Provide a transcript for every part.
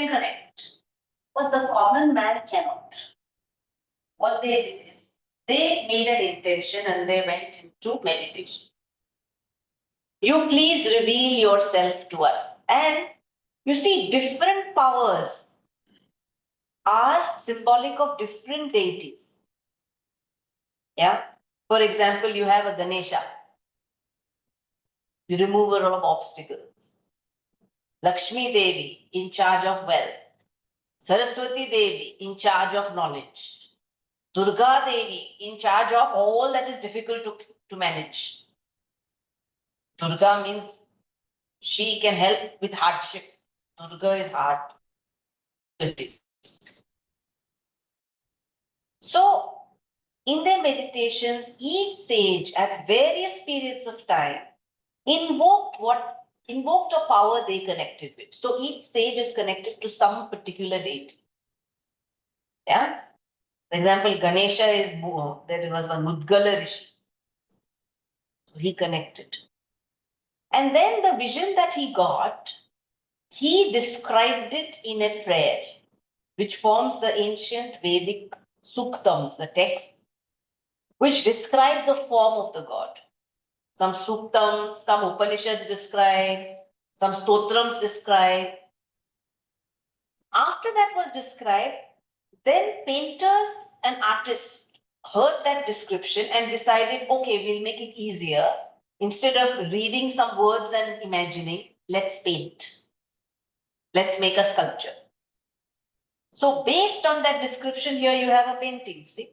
connect, but the common man cannot. What they did is they made an intention and they went into meditation. You please reveal yourself to us. And you see, different powers are symbolic of different deities. Yeah. For example, you have a Ganesha, the remover of obstacles. Lakshmi Devi, in charge of wealth. Saraswati Devi, in charge of knowledge. Durga Devi, in charge of all that is difficult to manage. Durga means she can help with hardship. Durga is hard. So, in their meditations, each sage at various periods of time invoked a power they connected with. So each sage is connected to some particular deity. Yeah. For example, Ganesha is there was one Mudgala Rishi. So he connected. And then the vision that he got, he described it in a prayer, which forms the ancient Vedic Suktams, the text, which describe the form of the god. Some Suktams, some Upanishads describe, some Stotrams describe. After that was described, then painters and artists heard that description and decided, okay, we'll make it easier. Instead of reading some words and imagining, let's paint. Let's make a sculpture. So based on that description, here you have a painting, see?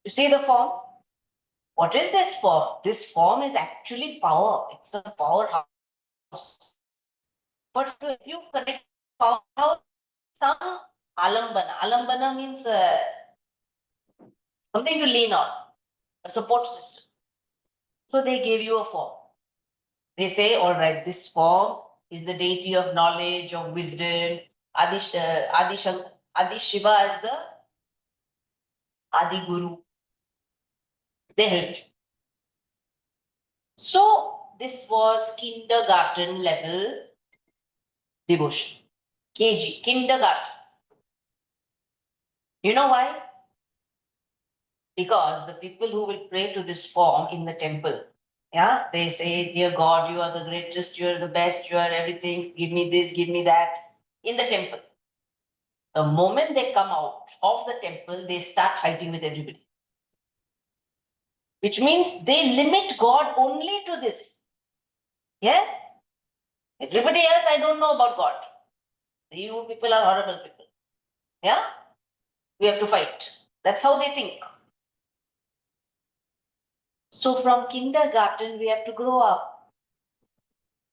You see the form? What is this form? This form is actually power. It's a powerhouse. But if you connect powerhouse, some alambana. Alambana means something to lean on, a support system. So they gave you a form. They say, all right, this form is the deity of knowledge, of wisdom. Adi Shiva is the Adi Guru. They helped you. So this was kindergarten level devotion. KG, kindergarten. You know why? Because the people who will pray to this form in the temple, yeah, they say, dear God, you are the greatest, you are the best, you are everything, give me this, give me that, in the temple. The moment they come out of the temple, they start fighting with everybody. Which means they limit God only to this. Yes? Everybody else, I don't know about God. You people are horrible people. Yeah? We have to fight. That's how they think. So from kindergarten, we have to grow up.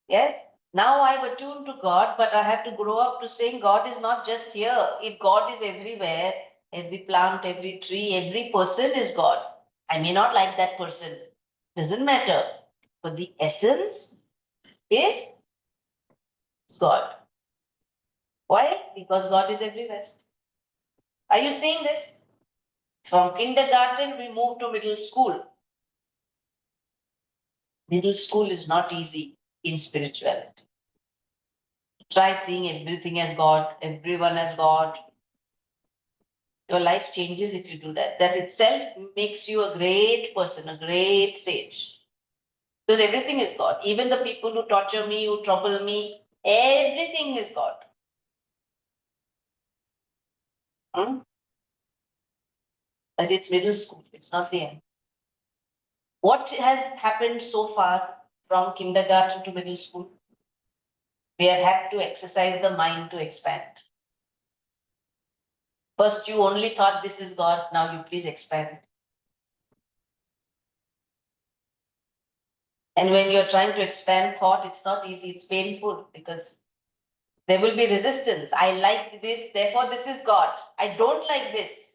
Yes? Now I've attuned to God, but I have to grow up to saying God is not just here. If God is everywhere, every plant, every tree, every person is God. I may not like that person. Doesn't matter. But the essence is God. Why? Because God is everywhere. Are you seeing this? From kindergarten, we move to middle school. Middle school is not easy in spirituality. Try seeing everything as God, everyone as God. Your life changes if you do that. That itself makes you a great person, a great sage. Because everything is God. Even the people who torture me, who trouble me, everything is God. But it's middle school, it's not the end. What has happened so far from kindergarten to middle school? We have had to exercise the mind to expand. First, you only thought this is God, now you please expand. And when you're trying to expand thought, it's not easy, it's painful because there will be resistance. I like this, therefore this is God. I don't like this.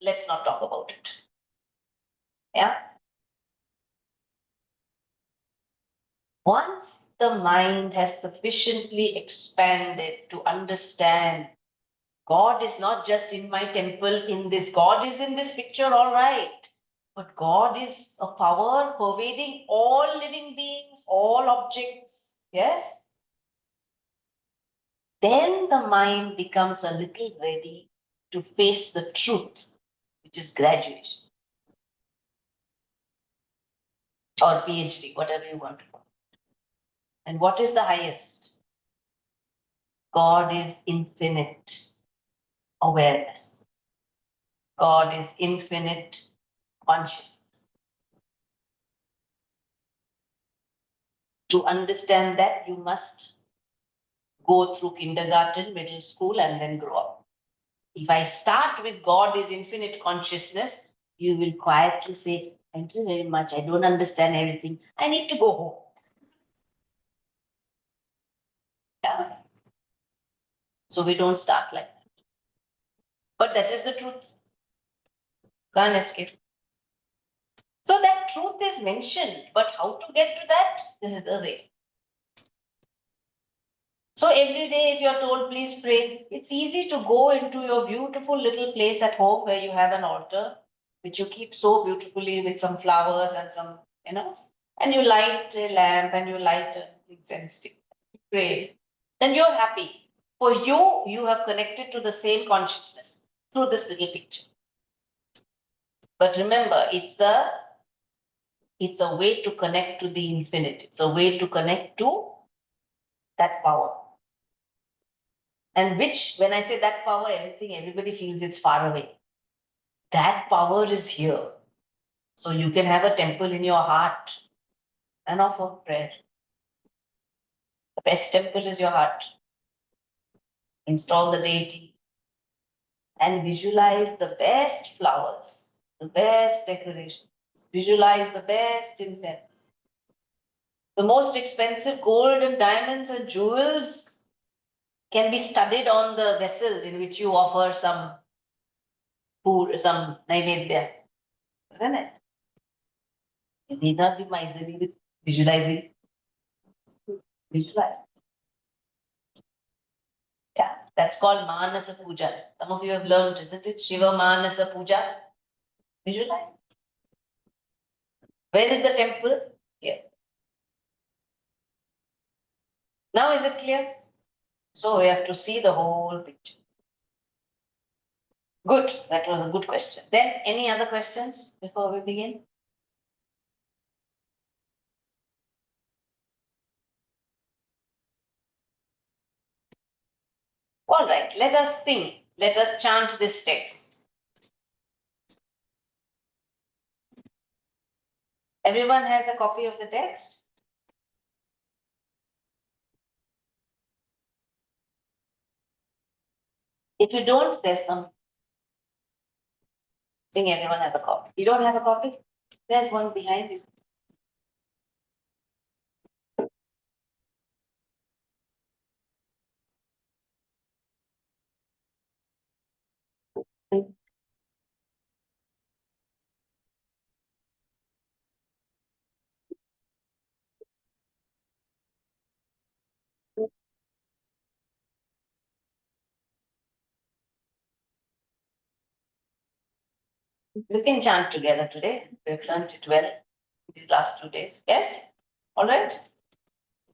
Let's not talk about it. Yeah. Once the mind has sufficiently expanded to understand God is not just in my temple, in this. God is in this picture, all right. But God is a power pervading all living beings, all objects. Yes? then the mind becomes a little ready to face the truth, which is graduation or PhD, whatever you want to call it. And what is the highest? God is infinite awareness. God is infinite consciousness. To understand that, you must go through kindergarten, middle school, and then grow up. If I start with God is infinite consciousness, you will quietly say, thank you very much. I don't understand everything. I need to go home. Yeah. So we don't start like that. But that is the truth. Can't escape. So that truth is mentioned, but how to get to that? This is the way. So every day, if you're told, please pray, it's easy to go into your beautiful little place at home where you have an altar, which you keep so beautifully with some flowers and some, and you light a lamp and you light an incense stick. Pray. Then you're happy. For you, you have connected to the same consciousness through this little picture. But remember, it's a way to connect to the infinite. It's a way to connect to that power. And which, when I say that power, everybody feels it's far away. That power is here. So you can have a temple in your heart and offer prayer. The best temple is your heart. Install the deity and visualize the best flowers, the best decorations. Visualize the best incense. The most expensive gold and diamonds and jewels can be studied on the vessel in which you offer some food, some naivedya. Isn't it? You need not be miserly with visualizing. Visualize. Yeah, that's called Manasa Puja. Some of you have learned, isn't it? Shiva Manasa Puja. Visualize. Where is the temple? Here. Now is it clear? So we have to see the whole picture. Good. That was a good question. Then any other questions before we begin? All right, let us think. Let us chant this text. Everyone has a copy of the text? If you don't, there's some. I think everyone has a copy. You don't have a copy? There's one behind you. We can chant together today. We've learned it well these last 2 days. Yes? All right?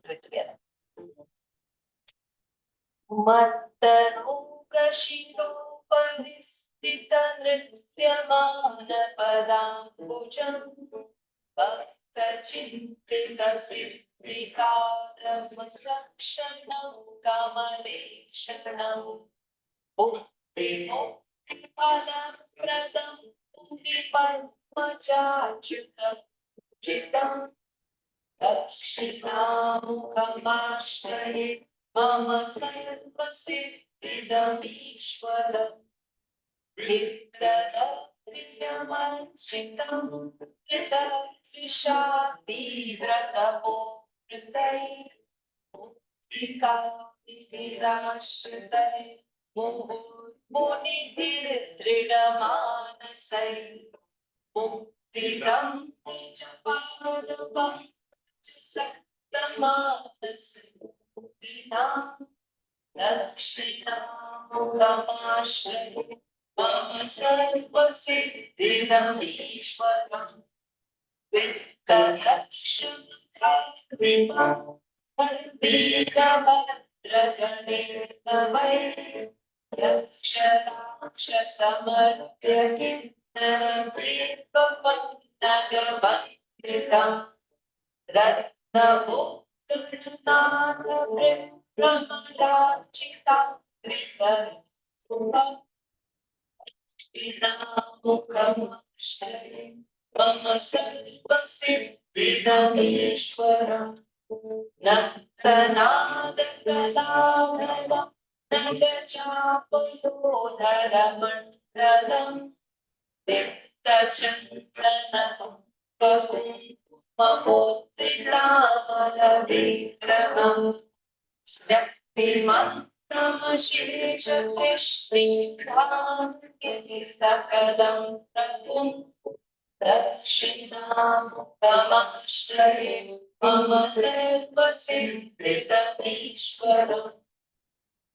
Do it together. Mattarugashiroparisthita-nrityamana-padambujam Bhakta-chittita-siddhikaram-rakshanam Kamaleshanam Mukti-mukti-phalam-pradam Bhuvi-padmachyutam Chitam Dakṣiṇāmūkhamāśrayé Mama sarvasiddhidamīśvaram Viddhana-priyamanchitam Vritā-vishāti-vratapo-vritai Muktikāti-virāśritai Muhur-munidhir-dridhamanasai Muktikam nijapādapam Saktamanasam Dakṣiṇāmūkhamāśrayé Mama sarvasiddhidamīśvaram Vittadakṣankhakripam Sarvīkabhadri वै यक्षराक्षसमर्त्य किन्नरप्रीतवन्नगवन्दितम् रत्नभूषणाथभृङ्गमरार्चितां त्रिसर्वम् श्रीरामुखमक्षरे मम सर्वसिद्धिदमीश्वरम् नर्तनादकलावरं नगचापयोधरमण्डलम् चित्तचञ्चलं ककुङ्कुममुद्रितामलविग्रहम् शक्तिमन्तमशेषकृष्णीकान्तिः सकलं प्रभुं दक्षिणामुखमाश्रये मम सर्वसिद्धिदमीश्वरम्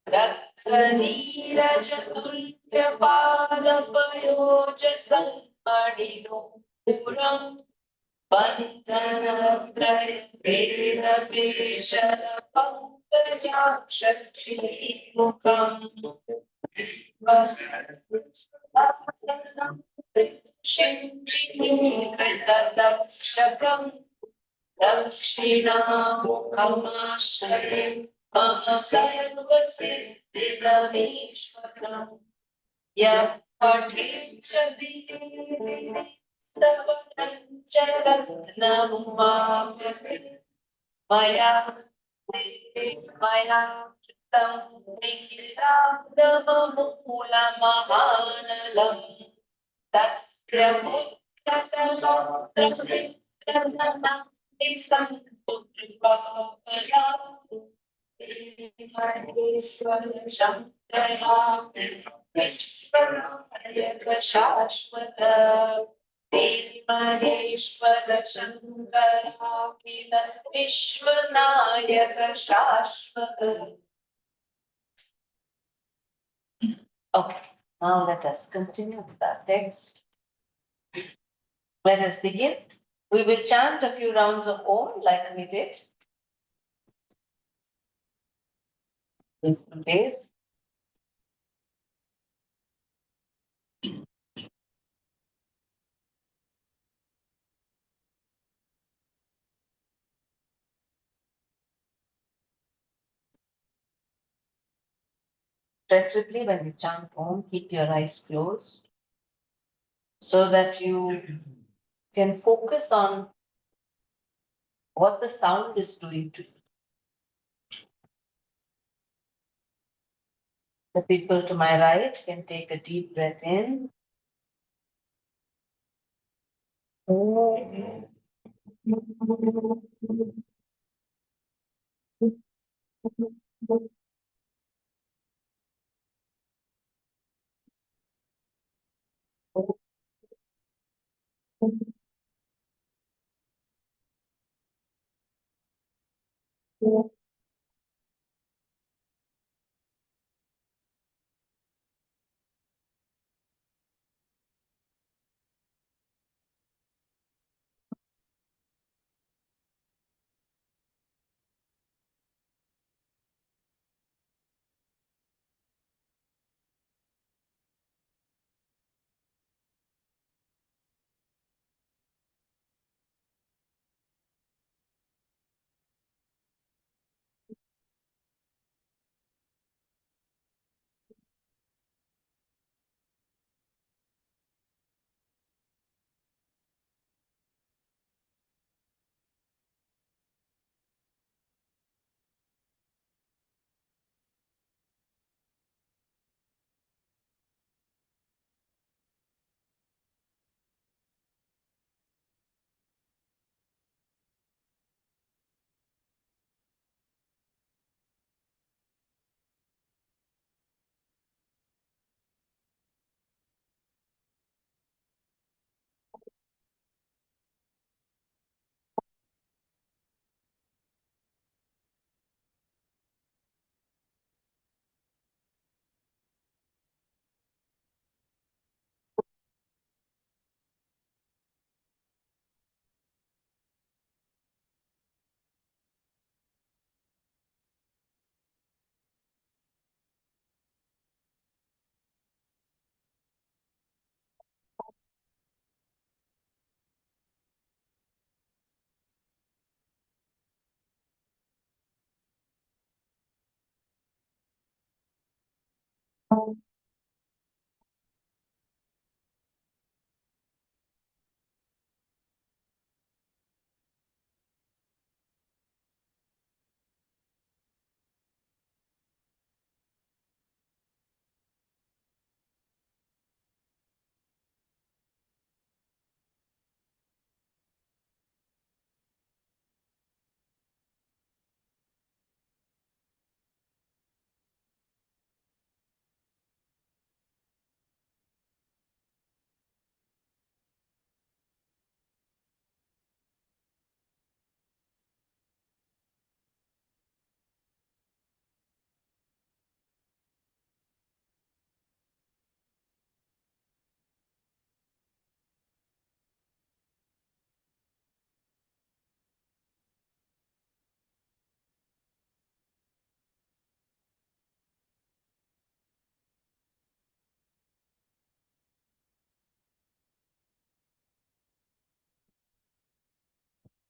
रक्तनीरजतुल्यपादपयोजसन्मणिनूपुरम् बन्धनत्रयप्रीडपीशरपङ्कजाक्षरीमुखम् दक्षिणामुखमाश्रये मम सर्वसिद्धिदमीश्वरम् यः पठेच्च स्तवनञ्चरत्नमुमापते मया मया कृतं निखिलादमूलमहानलम् तस्य मुक्तकलत्रवित्रधनं निसन्तुष्टपापया महेश्वर शङ्करा विश्वनायक शाश्वत महेश्वर शङ्कराखिल विश्वनायक शाश्वत. Okay, now let us continue with our text. Let us begin. We will chant a few rounds of Om like we did these 2 days. Preferably when you chant Om, keep your eyes closed so that you can focus on what the sound is doing to you. The people to my right can take a deep breath in.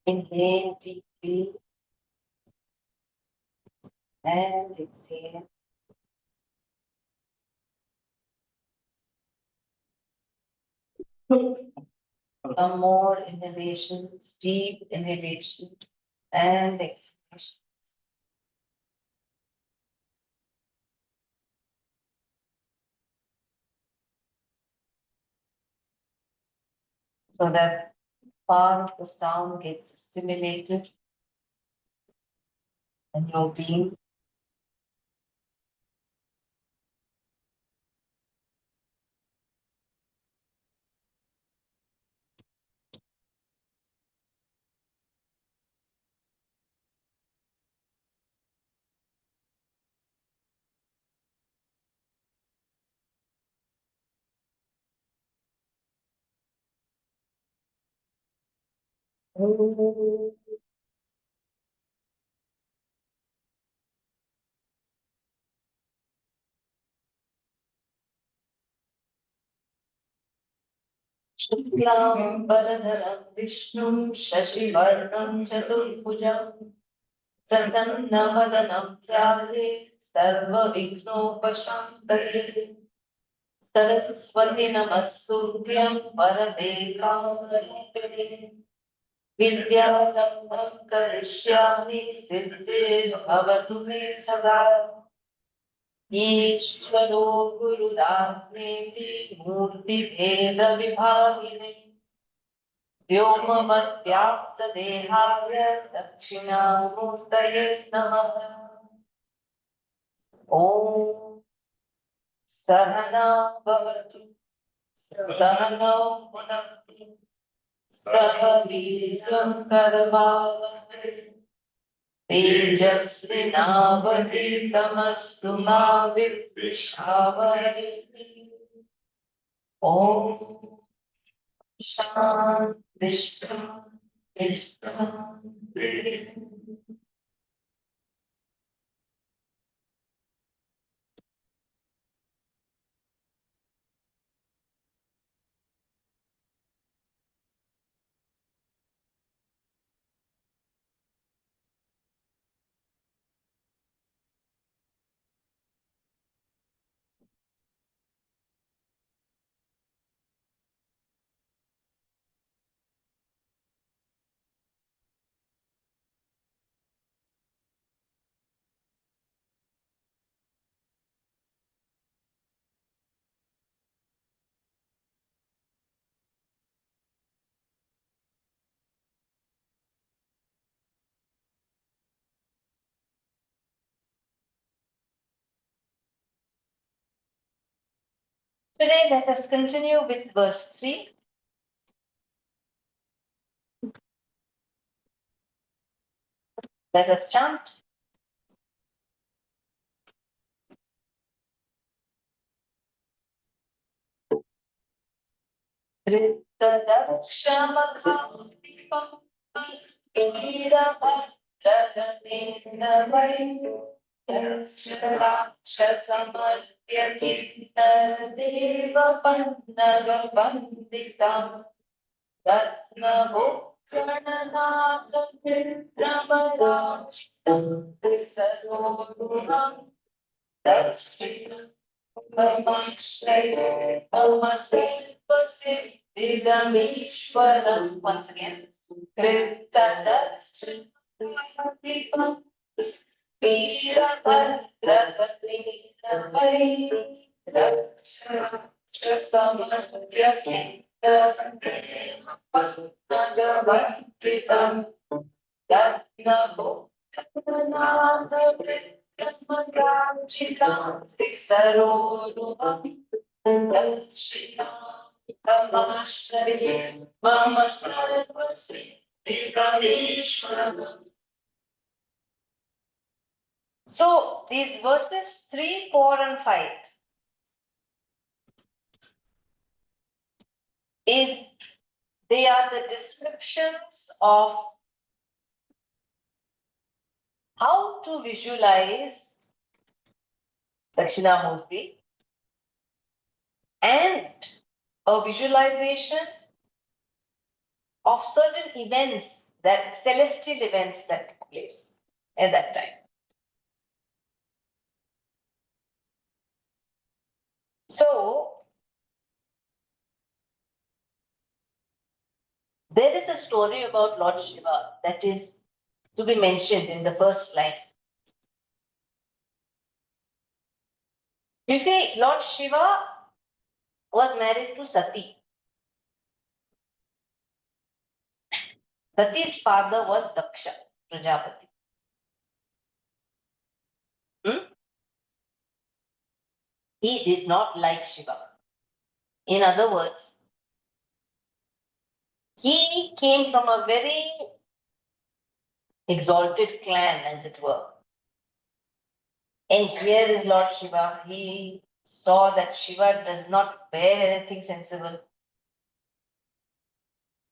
Inhale deeply and exhale. Some more inhalations, deep inhalation and exhalation. So that part of the sound gets stimulated in your being. Shuklam Varadharam Vishnum Shashivarnam Chaturbhujam Prasannavadanam Dhyate Sarva Vignopashantaye Saraswati Namastubhyam Varade Kamarupine Vidyarambham Karishyami Siddhir Bhavatu Me Sada Ishvaro Gurudhatmeti Murti Bheda Vibhagine व्योमवद्व्याप्तदेहाय दक्षिणामूर्तये नमः। ॐ सहना भवतु सहनौ भुनक्तु सह वीर्यं करवावहै तेजस्विनावधीतमस्तु मा विद्विषावहै। ॐ शान्ति शान्ति शान्ति। Today, let us continue with verse 3. Let us chant. Once again. So these verses 3, 4, and 5 they are the descriptions of how to visualize Dakṣiṇāmūrti and a visualization of certain events that celestial events that took place at that time. So, there is a story about Lord Shiva that is to be mentioned in the first line. You see, Lord Shiva was married to Sati. Sati's father was Daksha Prajapati. He did not like Shiva. In other words, he came from a very exalted clan, as it were. And here is Lord Shiva. He saw that Shiva does not wear anything sensible,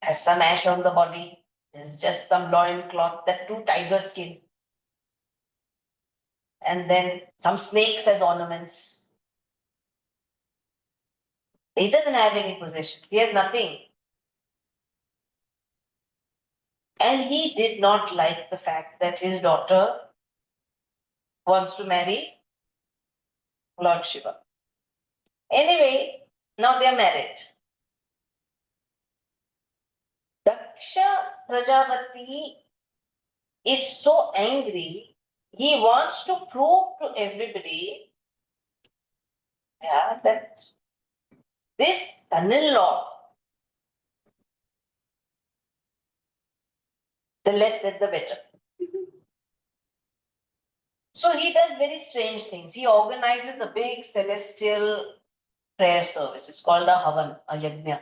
has some ash on the body, is just some loin cloth, that too tiger skin. And then some snakes as ornaments. He doesn't have any possessions. He has nothing. And he did not like the fact that his daughter wants to marry Lord Shiva. Anyway, now they are married. Daksha Prajapati is so angry, he wants to prove to everybody that this son-in-law, the less said the better. So he does very strange things. He organizes a big celestial prayer service. It's called a Havan, a Yajna,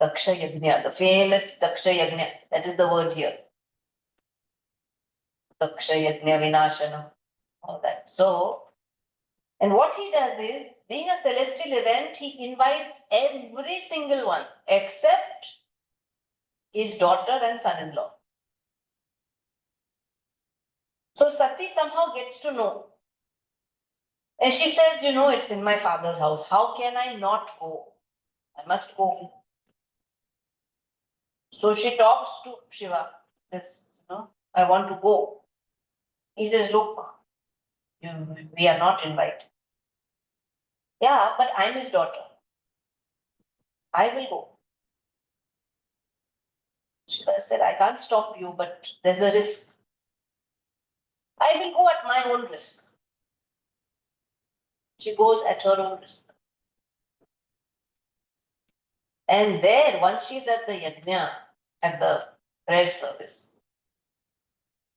Daksha Yajna, the famous Daksha Yajna. That is the word here. Daksha Yajna Vinashana, all that. So, and what he does is, being a celestial event, he invites every single one except his daughter and son-in-law. So Sati somehow gets to know. And she says, it's in my father's house. How can I not go? I must go. So she talks to Shiva, says, I want to go. He says, look, we are not invited. Yeah, but I'm his daughter. I will go. Shiva said, I can't stop you, but there's a risk. I will go at my own risk. She goes at her own risk. And there, once she's at the yajna, at the prayer service,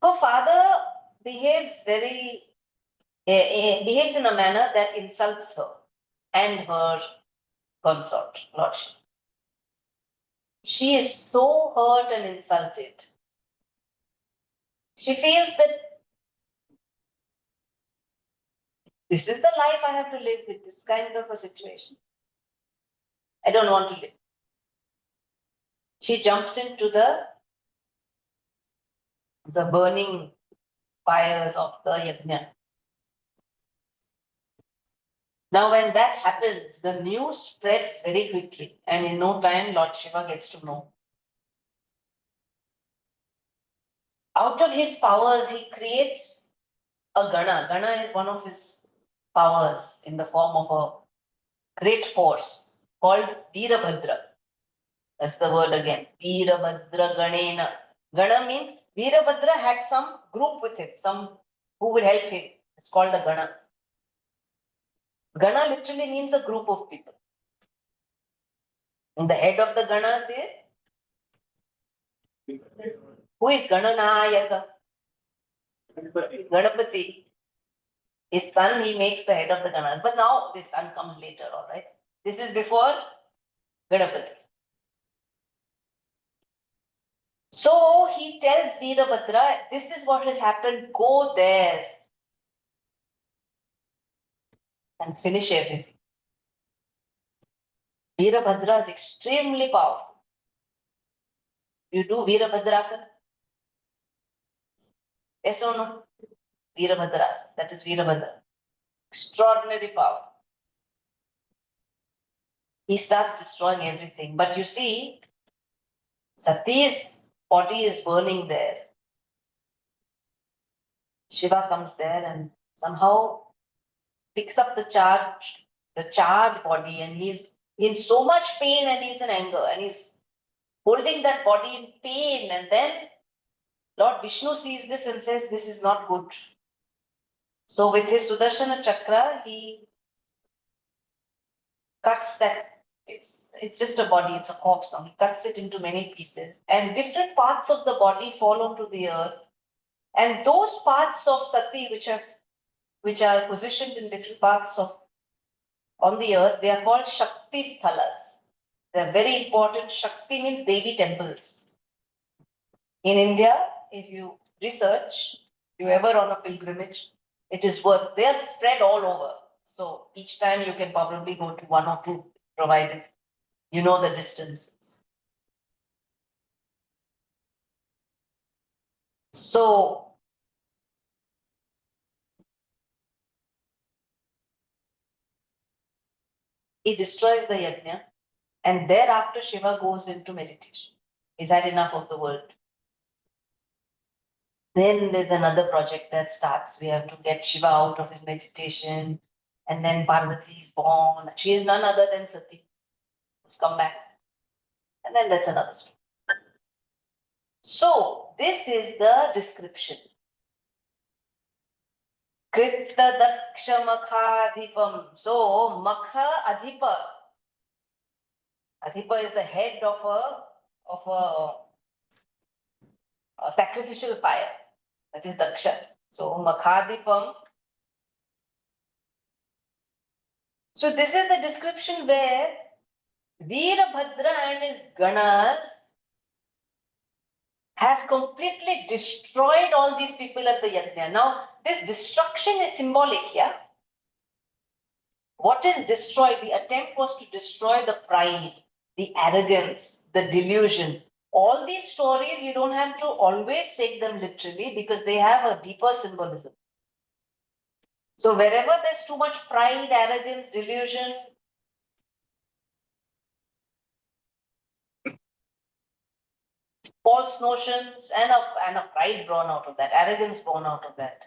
her father behaves behaves in a manner that insults her and her consort, Lord Shiva. She is so hurt and insulted. She feels that this is the life I have to live with, this kind of a situation. I don't want to live. She jumps into the burning fires of the yajna. Now, when that happens, the news spreads very quickly, and in no time, Lord Shiva gets to know. Out of his powers, he creates a Gana. Gana is one of his powers in the form of a great force called Veerabhadra. That's the word again. Veerabhadra Ganena. Gana means Veerabhadra had some group with him, some who would help him. It's called a Gana. Gana literally means a group of people. And the head of the Ganas is, who is Gananayaka? Ganapati. His son, he makes the head of the Ganas. But now this son comes later, all right? This is before Ganapati. So he tells Veerabhadra, this is what has happened, go there and finish everything. Veerabhadra is extremely powerful. You do Veerabhadrasana? Yes or no? Veerabhadrasana, that is Veerabhadra. Extraordinary power. He starts destroying everything. But you see, Sati's body is burning there. Shiva comes there and somehow picks up the charged body, and he's in so much pain and he's in anger and he's holding that body in pain. And then Lord Vishnu sees this and says, this is not good. So with his Sudarshana Chakra, he cuts that. It's just a body, it's a corpse now. He cuts it into many pieces, and different parts of the body fall onto the earth. And those parts of Sati which are positioned in different parts of on the earth, they are called Shakti Sthalas. They are very important. Shakti means Devi temples. In India, if you research, if you ever on a pilgrimage, it is worth. They are spread all over. So each time you can probably go to one or two, provided you know the distances. So he destroys the yajna, and thereafter Shiva goes into meditation. He's had enough of the world. Then there's another project that starts. We have to get Shiva out of his meditation, and then Parvati is born. She is none other than Sati, who's come back. And then that's another story. So this is the description. Krita Daksha Makhadhipam. So Makha Adhipa. Adhipa is the head of a sacrificial fire. That is Daksha. So Makhadhipam. So this is the description where Veerabhadra and his Ganas have completely destroyed all these people at the yajna. Now, this destruction is symbolic, yeah? What is destroyed? The attempt was to destroy the pride, the arrogance, the delusion. All these stories, you don't have to always take them literally because they have a deeper symbolism. So wherever there's too much pride, arrogance, delusion, false notions, and a pride born out of that, arrogance born out of that,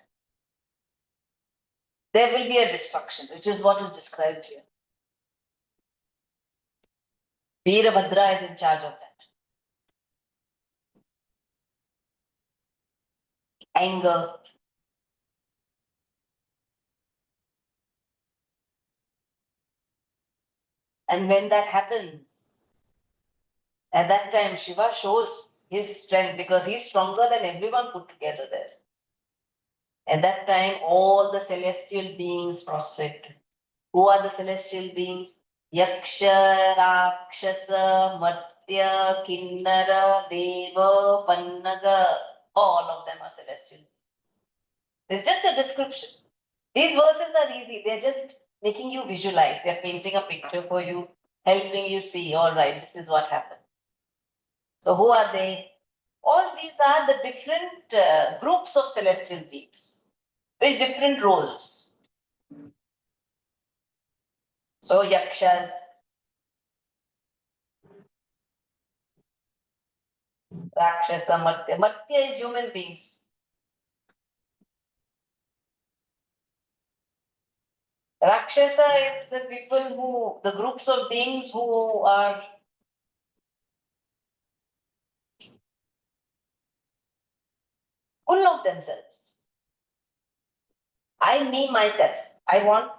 there will be a destruction, which is what is described here. Veerabhadra is in charge of that. Anger. And when that happens, at that time, Shiva shows his strength because he's stronger than everyone put together there. At that time, all the celestial beings prostrate. Who are the celestial beings? Yaksha, Rakshasa, Martya, Kinnara, Deva, Pannaga. All of them are celestial beings. It's just a description. These verses are easy. They're just making you visualize. They're painting a picture for you, helping you see, all right, this is what happened. So who are they? All these are the different groups of celestial beings with different roles. So Yakshas, Rakshasa, Martya. Martya is human beings. Rakshasa is the people the groups of beings who are full of themselves. I, me, myself. I want,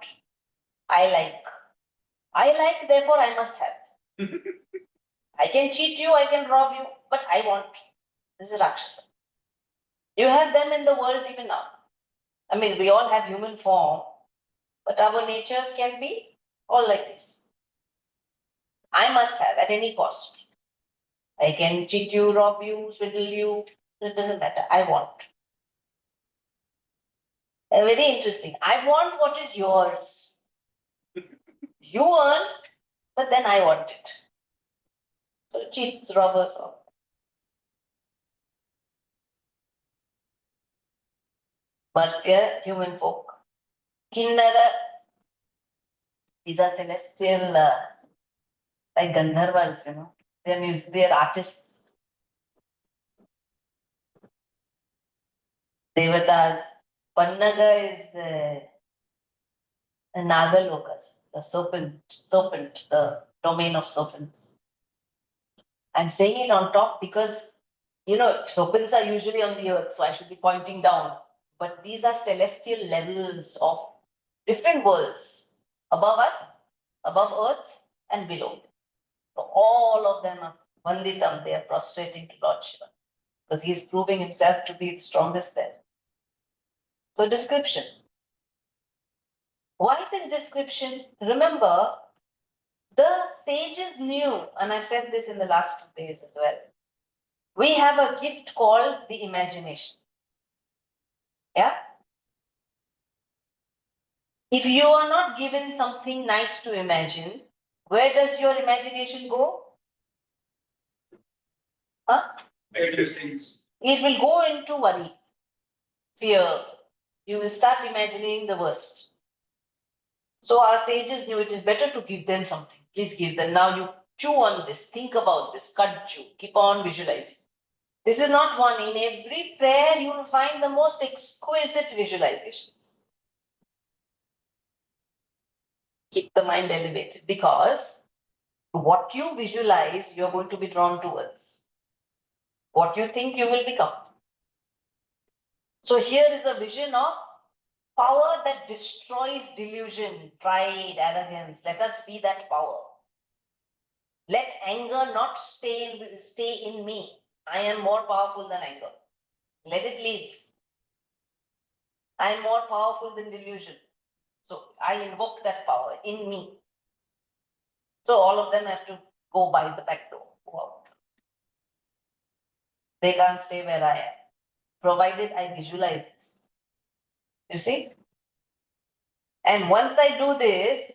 I like, therefore I must have. I can cheat you, I can rob you, but I want. This is Rakshasa. You have them in the world even now. I mean, we all have human form, but our natures can be all like this. I must have at any cost. I can cheat you, rob you, swindle you, it doesn't matter. I want. Very interesting. I want what is yours. You earn, but then I want it. So cheats, robbers, all. Martya, human folk. Kinnara, these are celestial, like Gandharvas, they're artists. Devatas. Pannaga is the Nagalokas, the serpent, the domain of serpents. I'm saying it on top because, serpents are usually on the earth, so I should be pointing down. But these are celestial levels of different worlds above us, above earth, and below. So all of them are Vanditam, they are prostrating to Lord Shiva because he is proving himself to be the strongest there. So, description. Why this description? Remember, the sages knew, and I've said this in the last 2 days as well. We have a gift called the imagination. Yeah? If you are not given something nice to imagine, where does your imagination go? Huh? Things. It will go into worry, fear. You will start imagining the worst. So our sages knew it is better to give them something. Please give them. Now you chew on this, think about this, cut chew, keep on visualizing. This is not one. In every prayer, you will find the most exquisite visualizations. Keep the mind elevated because what you visualize, you're going to be drawn towards. What you think, you will become. So here is a vision of power that destroys delusion, pride, arrogance. Let us be that power. Let anger not stay in me. I am more powerful than anger. Let it leave. I am more powerful than delusion. So I invoke that power in me. So all of them have to go by the back door. Go out. They can't stay where I am, provided I visualize this. You see? And once I do this,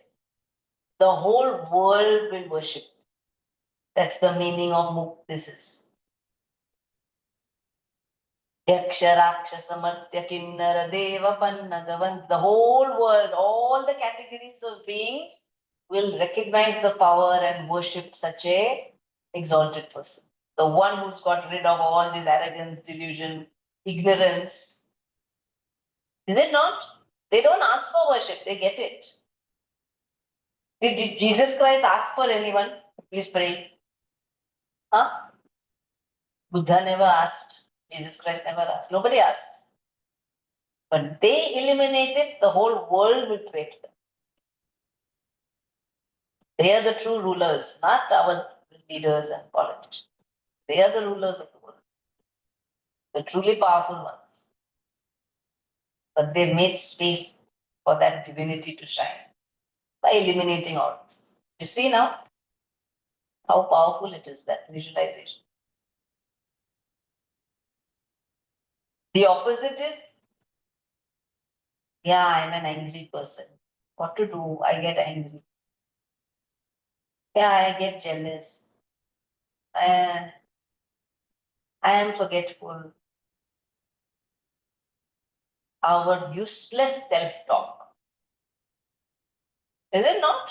the whole world will worship. That's the meaning of muktisis. Dakṣiṇāmūrti Pañcaratnam. The whole world, all the categories of beings will recognize the power and worship such a exalted person. The one who's got rid of all this arrogance, delusion, ignorance. Is it not? They don't ask for worship, they get it. Did Jesus Christ ask for anyone? Please pray. Huh? Buddha never asked. Jesus Christ never asked. Nobody asks. But they eliminated, the whole world will pray to them. They are the true rulers, not our leaders and politicians. They are the rulers of the world, the truly powerful ones. But they made space for that divinity to shine by eliminating all this. You see now how powerful it is, that visualization. The opposite is, yeah, I'm an angry person. What to do? I get angry. Yeah, I get jealous. I am forgetful. Our useless self-talk. Is it not?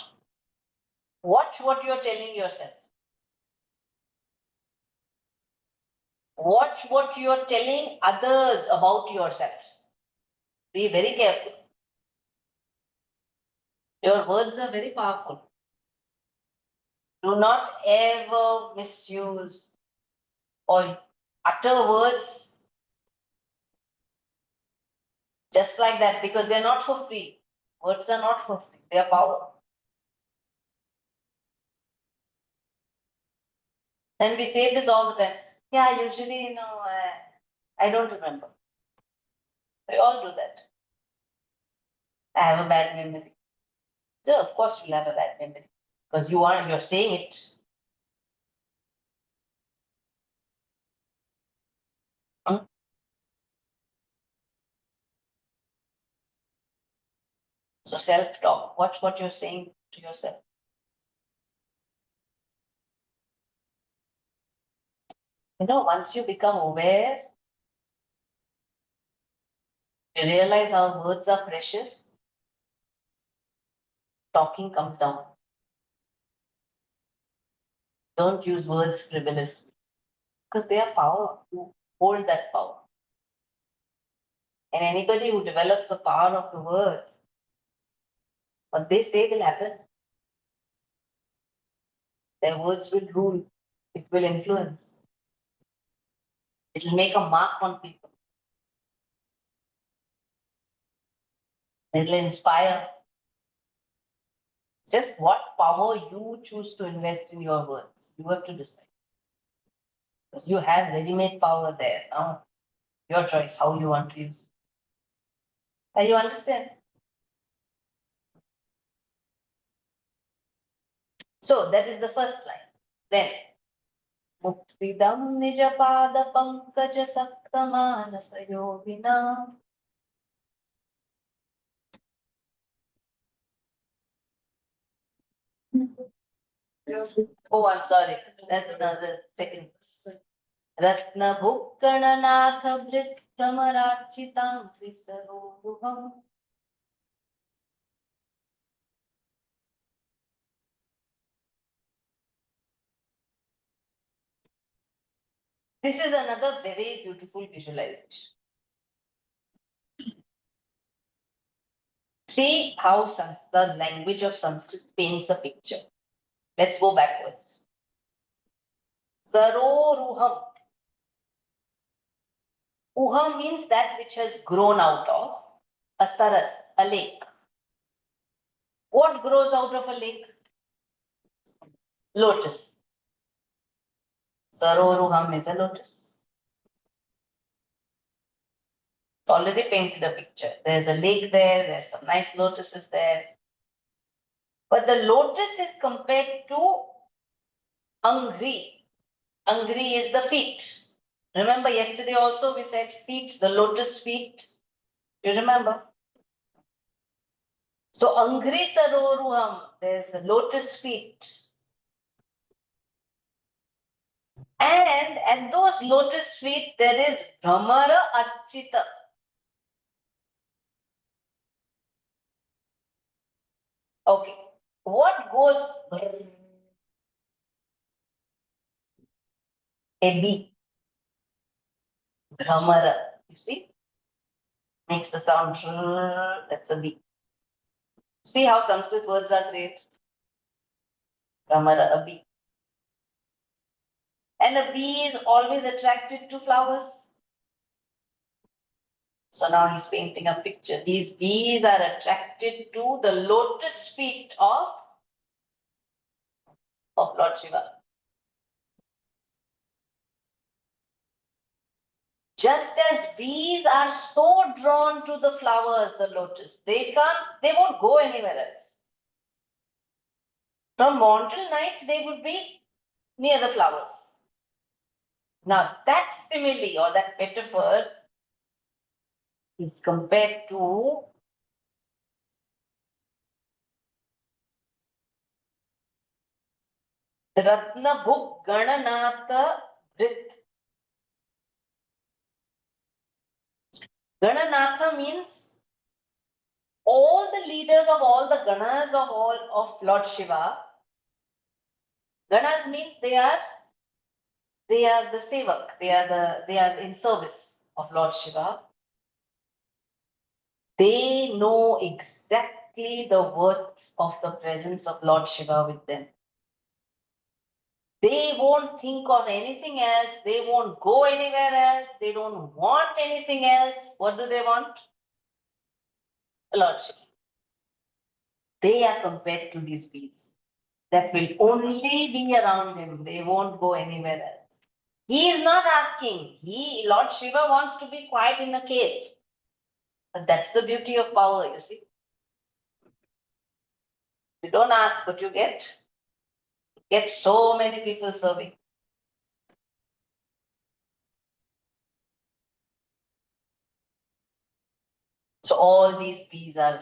Watch what you're telling yourself. Watch what you're telling others about yourself. Be very careful. Your words are very powerful. Do not ever misuse or utter words just like that, because they're not for free. Words are not for free. They are power. And we say this all the time. Yeah, usually, I don't remember. We all do that. I have a bad memory. So of course you'll have a bad memory because you're saying it. Hmm? So self-talk. Watch what you're saying to yourself. Once you become aware, you realize our words are precious. Talking comes down. Don't use words frivolously because they are power. You hold that power. And anybody who develops the power of the words, what they say will happen. Their words will rule. It will influence. It will make a mark on people. It will inspire. Just what power you choose to invest in your words. You have to decide. Because you have ready-made power there. Now, your choice, how you want to use it. And you understand? So that is the first line. Then, Muktidam Nijapada Pankaja Saktamana Yogina. Oh, I'm sorry. That's another second verse. Ratna Bhukkananatha Vrit Pramarachitam Trisaroruham. This is another very beautiful visualization. See how the language of Sanskrit paints a picture. Let's go backwards. Saroruham. Uha means that which has grown out of a saras, a lake. What grows out of a lake? Lotus. Saroruham is a lotus. Already painted a picture. There's a lake there, there's some nice lotuses there. But the lotus is compared to Angri. Angri is the feet. Remember yesterday also we said feet, the lotus feet. You remember? So Angri Saroruham, there's the lotus feet. And at those lotus feet, there is Bhamara Archita. Okay. What goes? A bee. Bhamara. You see? Makes the sound. That's a bee. See how Sanskrit words are great? Bhamara, a bee. And a bee is always attracted to flowers. So now he's painting a picture. These bees are attracted to the lotus feet of Lord Shiva. Just as bees are so drawn to the flowers, the lotus, they won't go anywhere else. From morn till night, they would be near the flowers. Now that simile or that metaphor is compared to Ratna Bhuk Gananatha Vrit. Gananatha means all the leaders of all the Ganas of all of Lord Shiva. Ganas means they are the sevak, they are in service of Lord Shiva. They know exactly the worth of the presence of Lord Shiva with them. They won't think of anything else. They won't go anywhere else. They don't want anything else. What do they want? Lord Shiva. They are compared to these bees that will only be around him. They won't go anywhere else. He is not asking. Lord Shiva wants to be quiet in a cave. But that's the beauty of power, you see. You don't ask, but you get. You get so many people serving. So all these bees are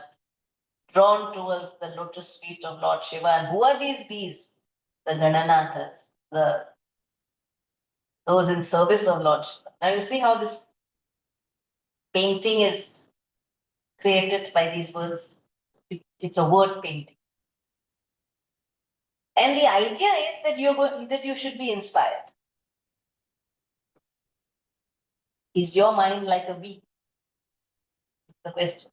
drawn towards the lotus feet of Lord Shiva. And who are these bees? The Gananathas, those in service of Lord Shiva. Now you see how this painting is created by these words. It's a word painting. And the idea is that you should be inspired. Is your mind like a bee? The question.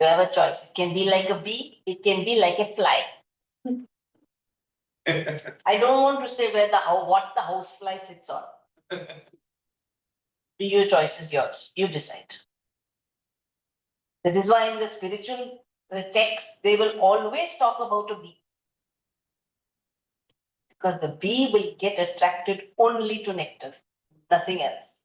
You have a choice. It can be like a bee, it can be like a fly. I don't want to say what the housefly sits on. Your choice is yours. You decide. That is why in the spiritual texts, they will always talk about a bee. Because the bee will get attracted only to nectar, nothing else.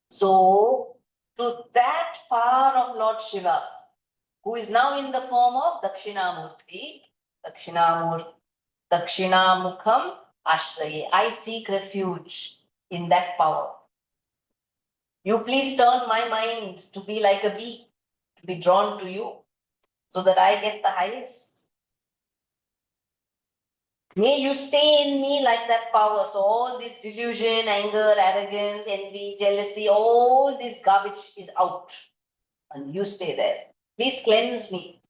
So, to that power of Lord Shiva, who is now in the form of Dakṣiṇāmūrti, Dakṣiṇāmukham Ashraye. I seek refuge in that power. You please turn my mind to be like a bee, to be drawn to you, so that I get the highest. May you stay in me like that power. So all this delusion, anger, arrogance, envy, jealousy, all this garbage is out. And you stay there. Please cleanse me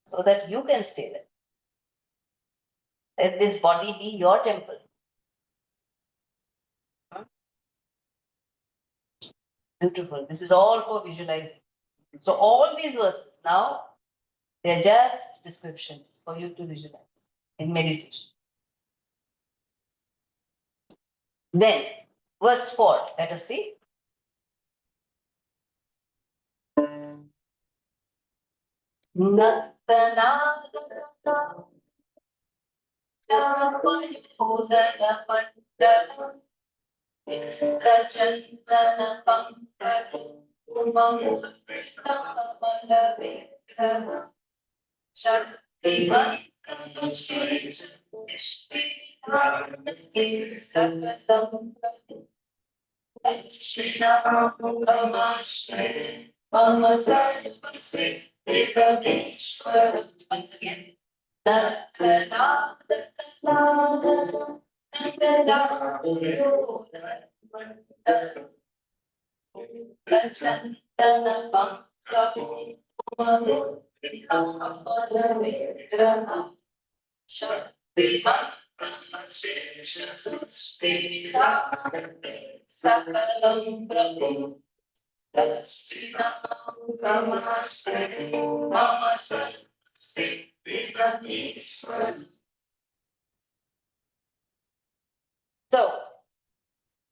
so that you can stay there. Let this body be your temple. Beautiful. This is all for visualizing. So all these verses now, they're just descriptions for you to visualize in meditation. Then, verse 4, let us see. Once again. So,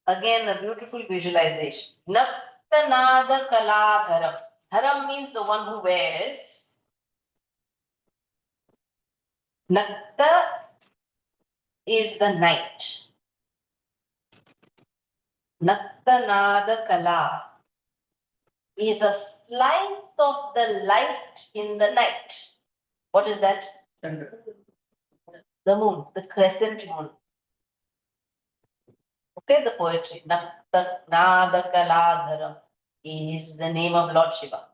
again, a beautiful visualization. Naptanada Kaladharam. Dharam means the one who wears. Nakta is the night. Naktanada Kala is a slice of the light in the night. What is that? The moon, the crescent moon. Okay, the poetry. Naktanada Kaladharam is the name of Lord Shiva.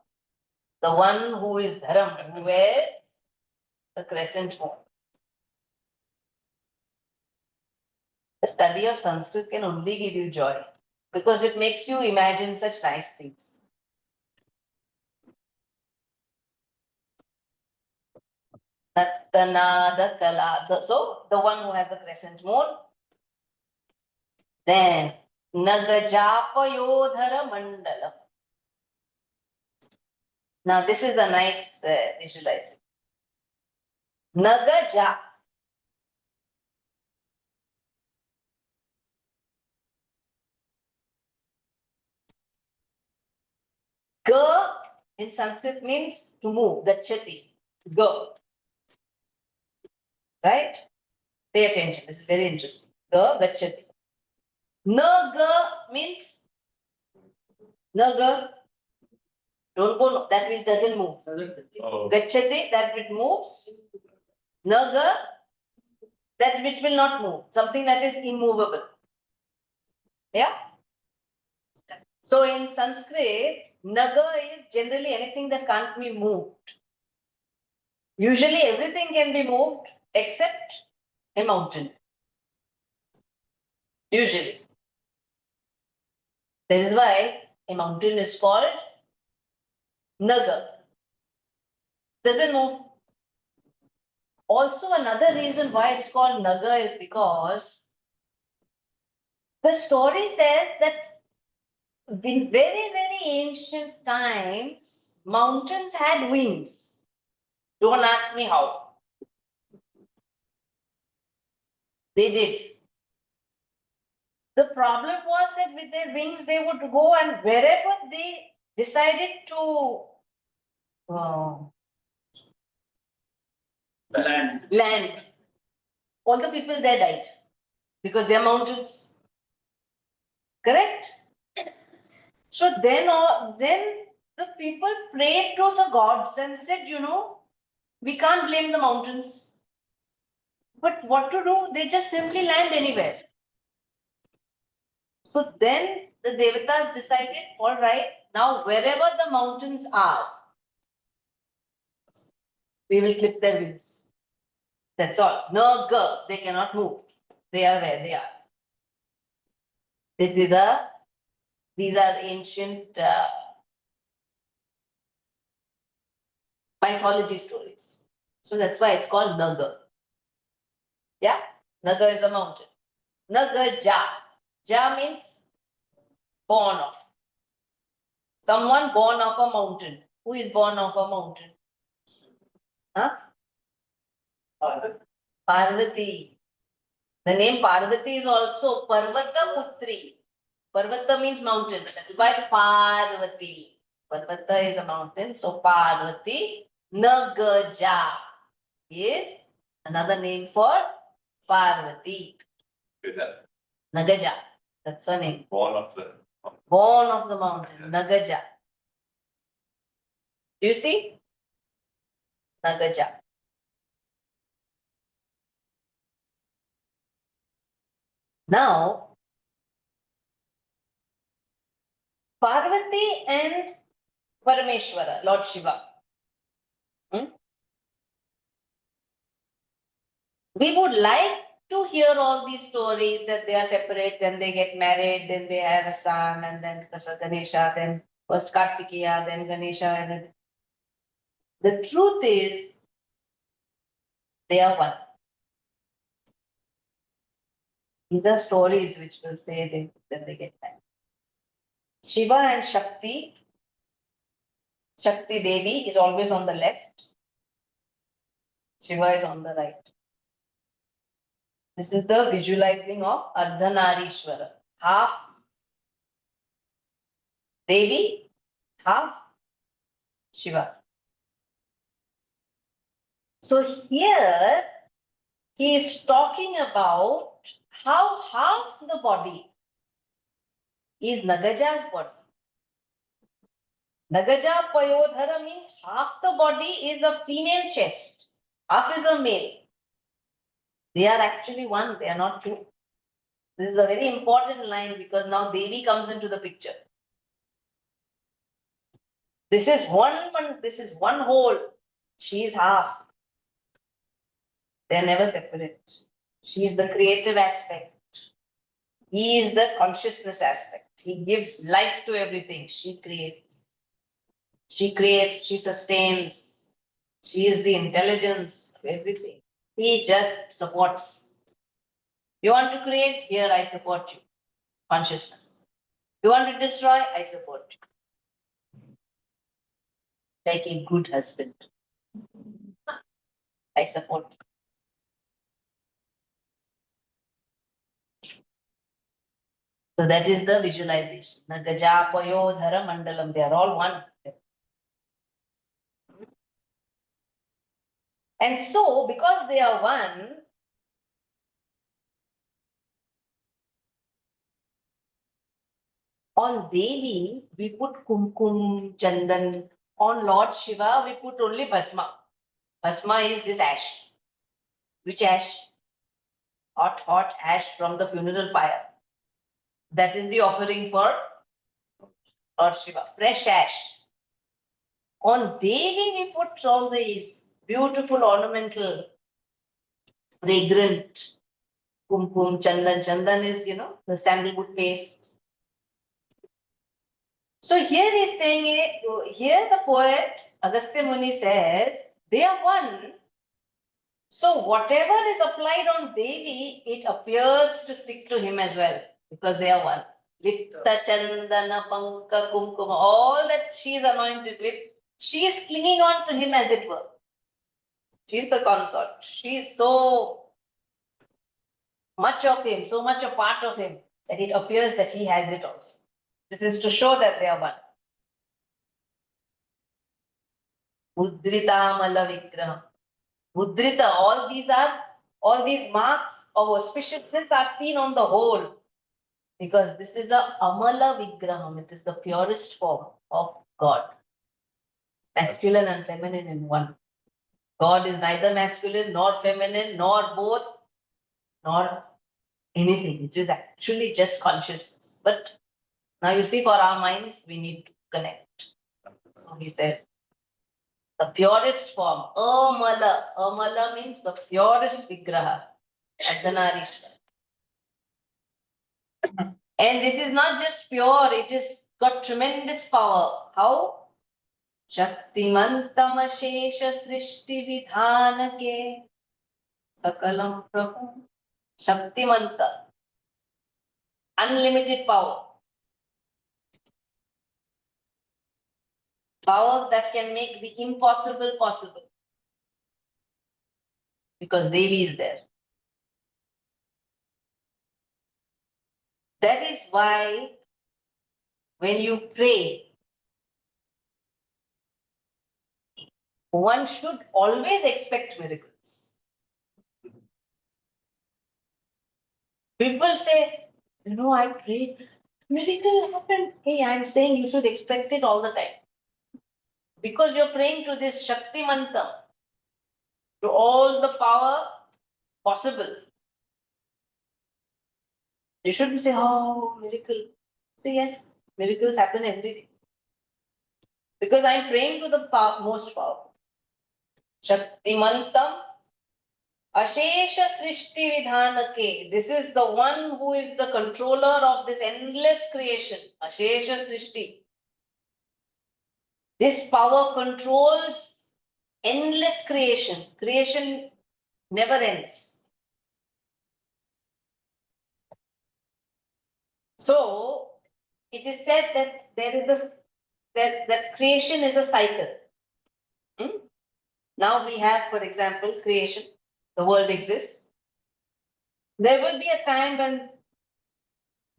The one who is Dharam, who wears the crescent moon. The study of Sanskrit can only give you joy because it makes you imagine such nice things. Nattanada Kala. So, the one who has the crescent moon. Then, Nagajapayodhara Mandalam. Now, this is a nice visualizing. Nagaja. Ga in Sanskrit means to move, Dakshati. Ga. Right? Pay attention. This is very interesting. Ga, Dakshati. Naga means Naga. Don't go, that which doesn't move. Oh. Gachati, that which moves. Naga, that which will not move. Something that is immovable. Yeah? So in Sanskrit, Naga is generally anything that can't be moved. Usually everything can be moved except a mountain. Usually. That is why a mountain is called Naga. Doesn't move. Also, another reason why it's called Naga is because the story says that in very, very ancient times, mountains had wings. Don't ask me how. They did. The problem was that with their wings, they would go and wherever they decided to land, all the people there died because they're mountains. Correct? So then the people prayed to the gods and said, we can't blame the mountains. But what to do? They just simply land anywhere. So then the Devatas decided, all right, now wherever the mountains are, we will clip their wings. That's all. No girl, they cannot move. They are where they are. These are ancient mythology stories. So that's why it's called Naga. Yeah, Naga is a mountain. Nagaja. Ja means born of. Someone born of a mountain. Who is born of a mountain? Huh? Parvati. The name Parvati is also Parvata Putri. Parvata means mountain. That's why Parvati. Parvata is a mountain. So Parvati. Nagaja is another name for Parvati. Nagaja. That's her name. Born of the mountain. Nagaja. Do you see? Nagaja. Now, Parvati and Parameshwara, Lord Shiva. We would like to hear all these stories that they are separate, then they get married, then they have a son, and then Ganesha, then first Kartikeya, then Ganesha. And the truth is, they are one. These are stories which will say that they get married. Shiva and Shakti Devi is always on the left. Shiva is on the right. This is the visualizing of Ardhanarishwara. Half Devi, half Shiva. So here he is talking about how half the body is Nagaja's body. Nagaja Payodhara means half the body is a female chest, half is a male. They are actually one, they are not two. This is a very important line because now Devi comes into the picture. This is one whole. She is half. They are never separate. She is the creative aspect. He is the consciousness aspect. He gives life to everything. She creates. She sustains. She is the intelligence of everything. He just supports. You want to create? Here I support you. Consciousness. You want to destroy? I support you. Like a good husband. I support you. So that is the visualization. Nagaja, Payodhara, Mandalam, they are all one. And so, because they are one, on Devi, we put kumkum, chandan. On Lord Shiva, we put only bhasma. Bhasma is this ash. Which ash? Hot ash from the funeral pyre. That is the offering for Lord Shiva. Fresh ash. On Devi, we put all these beautiful ornamental, fragrant kumkum, chandan. Chandan is, the sandalwood paste. So here he's saying, here the poet Agastya Muni says, they are one, So whatever is applied on Devi, it appears to stick to him as well, because they are one. Vitta Chandana Panka Kumkuma, all that she is anointed with, she is clinging on to him as it were. She is the consort. She is so much of him, so much a part of him, that it appears that he has it also. This is to show that they are one. Mudrita Mala Vigraha. Mudrita, all these marks of auspiciousness are seen on the whole, because this is the Amala Vigraham, it is the purest form of God. Masculine and feminine in one. God is neither masculine nor feminine, nor both, nor anything. It is actually just consciousness. But now you see, for our minds, we need to connect. So he said, the purest form, Amala. Amala means the purest Vigraha, Ardhanarishwara. And this is not just pure, it is got tremendous power. How? Shaktimantam Ashesha Srishti Vidhanake Sakalam Prabhu. Shaktimanta. Unlimited power. Power that can make the impossible possible. Because Devi is there. That is why when you pray, one should always expect miracles. People say, I prayed, miracle happened. Hey, I'm saying you should expect it all the time. Because you're praying to this Shakti Mantra, to all the power possible. You shouldn't say, oh, miracle. Say, yes, miracles happen every day. Because I'm praying to the most powerful. Shakti Mantam Ashesha Srishti Vidhanake. This is the one who is the controller of this endless creation. Ashesha Srishti. This power controls endless creation. Creation never ends. So it is said that there is that creation is a cycle. Now we have, for example, creation. The world exists. There will be a time when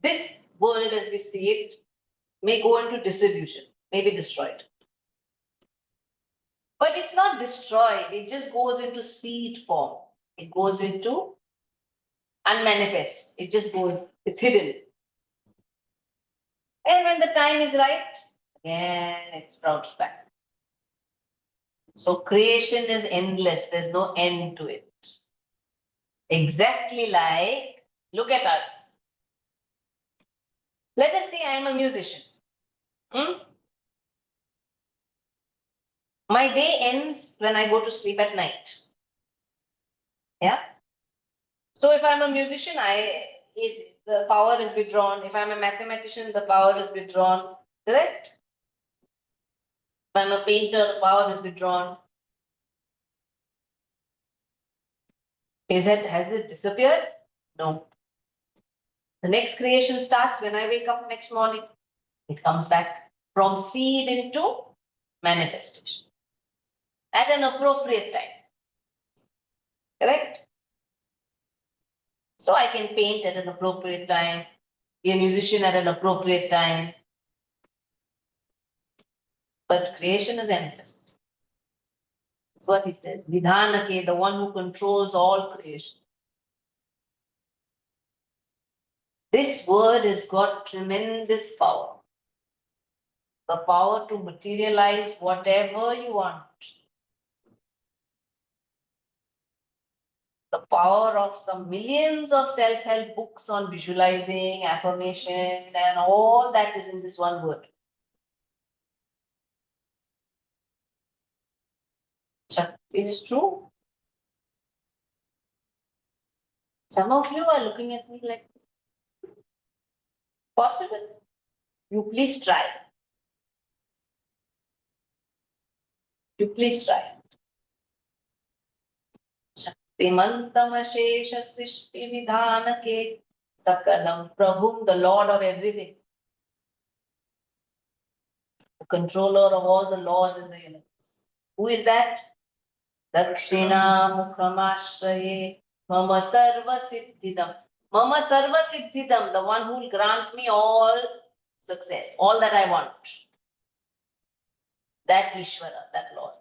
this world as we see it may go into dissolution, may be destroyed. But it's not destroyed, it just goes into seed form. It goes into unmanifest. It just goes, it's hidden. And when the time is right, again it sprouts back. So creation is endless, there's no end to it. Exactly like, look at us. Let us say I am a musician. My day ends when I go to sleep at night. Yeah. So if I'm a musician, the power is withdrawn. If I'm a mathematician, the power is withdrawn. Correct? If I'm a painter, the power is withdrawn. Has it disappeared? No. The next creation starts when I wake up next morning. It comes back from seed into manifestation at an appropriate time. Correct? So I can paint at an appropriate time, be a musician at an appropriate time. But creation is endless. That's what he says. Vidhanake, the one who controls all creation. This word has got tremendous power. The power to materialize whatever you want. The power of some millions of self-help books on visualizing, affirmation, and all that is in this one word. Is this true? Some of you are looking at me like, possible? You please try. You please try. Simantamashesha Srishti Vidhanake Sakalam Prabhum, the Lord of everything, the controller of all the laws in the universe. Who is that? Dakṣiṇāmūrti Mama Sarva Siddhidam. Mama Sarva Siddhidam, the one who will grant me all success, all that I want. That Ishvara, that Lord.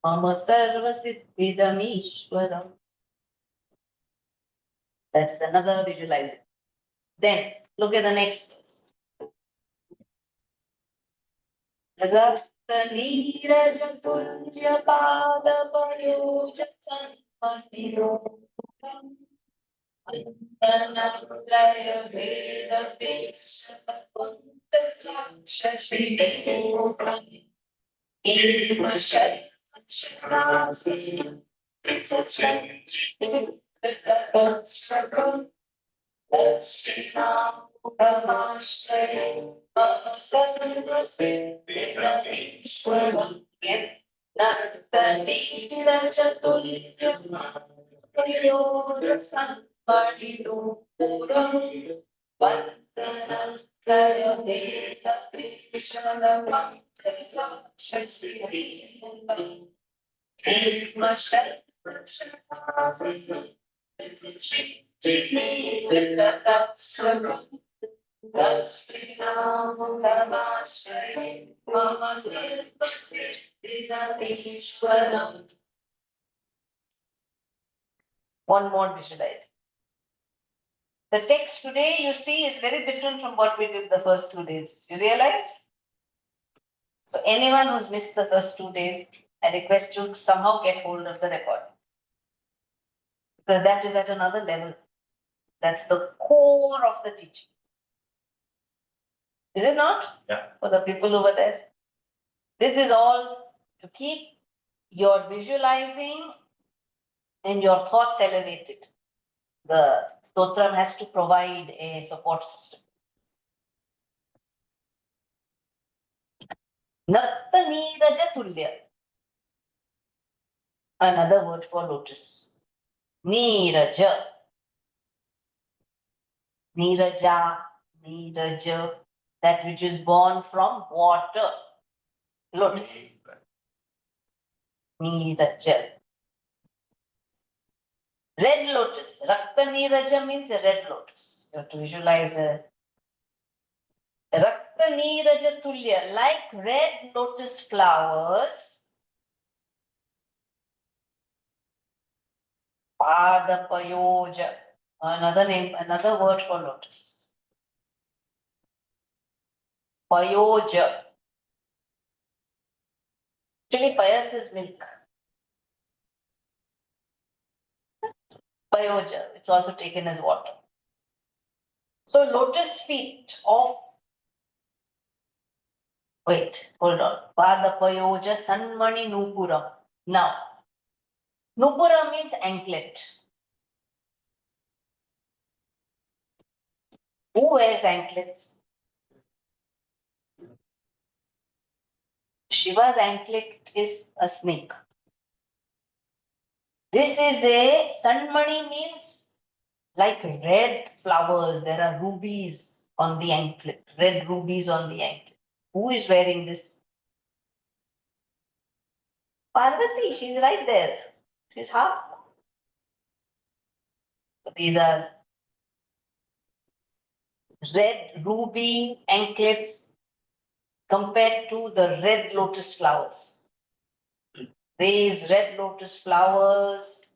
Mama Sarva Siddhidam Ishvaram. That is another visualizing. Then look at the next verse. Rakta-neeraj-tulya pada-payoja sanmanirotam Antanatra-veda-pekshata-punta-chaksha-shri-mukam Ima-shari-shakam Dakṣiṇāmūrti Pañcaratnam Again, one more visualize. The text today you see is very different from what we did the first 2 days. You realize? So anyone who's missed the first 2 days, I request you to somehow get hold of the record. Because that is at another level. That's the core of the teaching. Is it not? Yeah. For the people over there. This is all to keep your visualizing and your thoughts elevated. The Stotram has to provide a support system. Nakta-neeraja tulya. Another word for lotus. Neeraja. Neeraja, neeraja, that which is born from water. Lotus. Neeraja. Red lotus. Rakta neeraja means a red lotus. You have to visualize a Rakta neeraja tulya, like red lotus flowers. Pada payoja. Another name, another word for lotus. Payoja. Actually, payas is milk. Payoja, it's also taken as water. So lotus feet of, wait, hold on. Pada payoja sanmani nupura. Now, nupura means anklet. Who wears anklets? Shiva's anklet is a snake. This is a sanmani means like red flowers. There are rubies on the anklet, red rubies on the anklet. Who is wearing this? Parvati, she's right there. She's half. So these are red ruby anklets compared to the red lotus flowers. These red lotus flowers,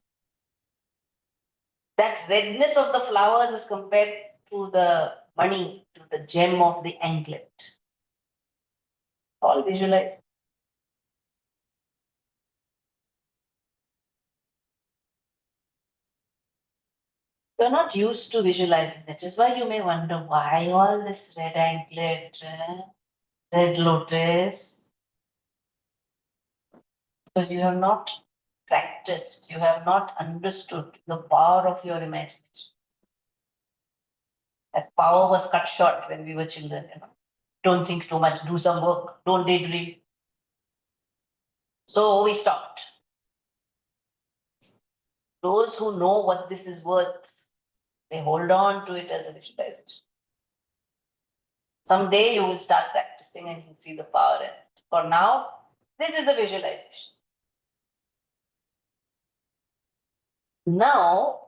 that redness of the flowers is compared to the money, to the gem of the anklet. All visualize. You're not used to visualizing. That is why you may wonder why all this red anklet, red lotus. Because you have not practiced, you have not understood the power of your imagination. That power was cut short when we were children. Don't think too much, do some work, don't daydream. So we stopped. Those who know what this is worth, they hold on to it as a visualization. Someday you will start practicing and you'll see the power in it. For now, this is the visualization. Now,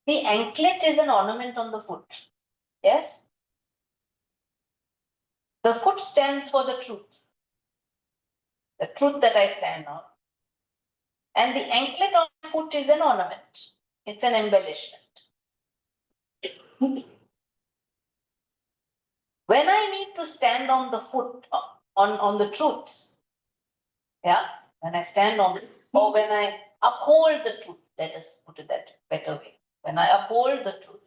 the anklet is an ornament on the foot. Yes? The foot stands for the truth that I stand on. And the anklet on the foot is an ornament. It's an embellishment. When I need to stand on the foot, on the truth, yeah, when I stand on it, or when I uphold the truth, let us put it that better way. When I uphold the truth,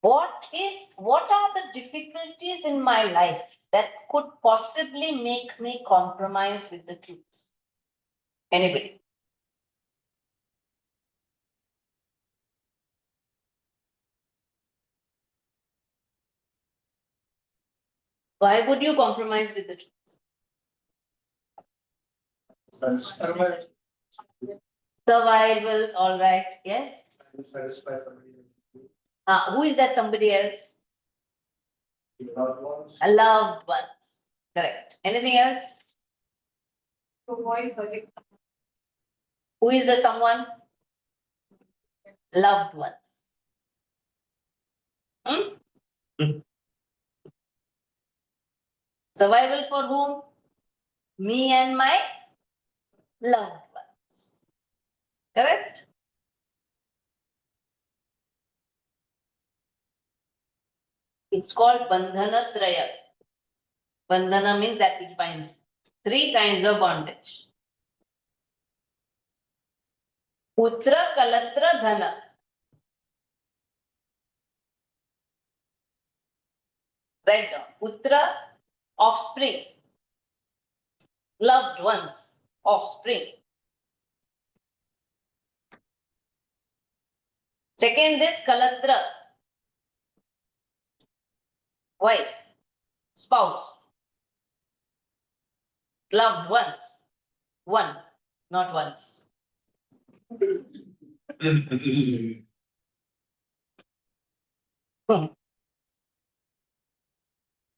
what are the difficulties in my life that could possibly make me compromise with the truth? Anybody? Why would you compromise with the truth? Survival, all right, yes. Satisfy somebody else. Who is that somebody else? Loved ones. Loved ones. Correct. Anything else? Avoid hurting. Who is the someone? Loved ones. Survival for whom? Me and my loved ones. Correct? It's called Bandhana Traya. Bandhana means that which binds. 3 kinds of bondage. Putra, Kalatra, Dhana. Write down. Putra, offspring. Loved ones, offspring. Second is Kalatra, wife, spouse. Loved ones, one, not once.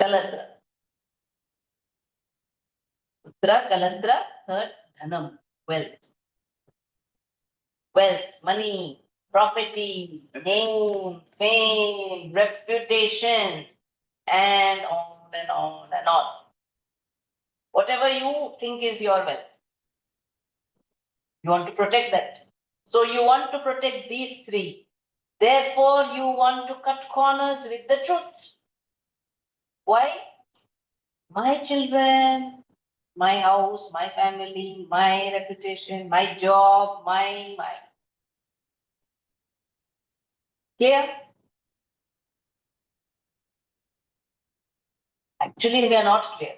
Kalatra. Putra, Kalatra, third, Dhanam, wealth. Wealth, money, property, name, fame, reputation, and on and on and on. Whatever you think is your wealth. You want to protect that. So you want to protect these 3. Therefore, you want to cut corners with the truth. Why? My children, my house, my family, my reputation, my job, my. Clear? Actually, we are not clear.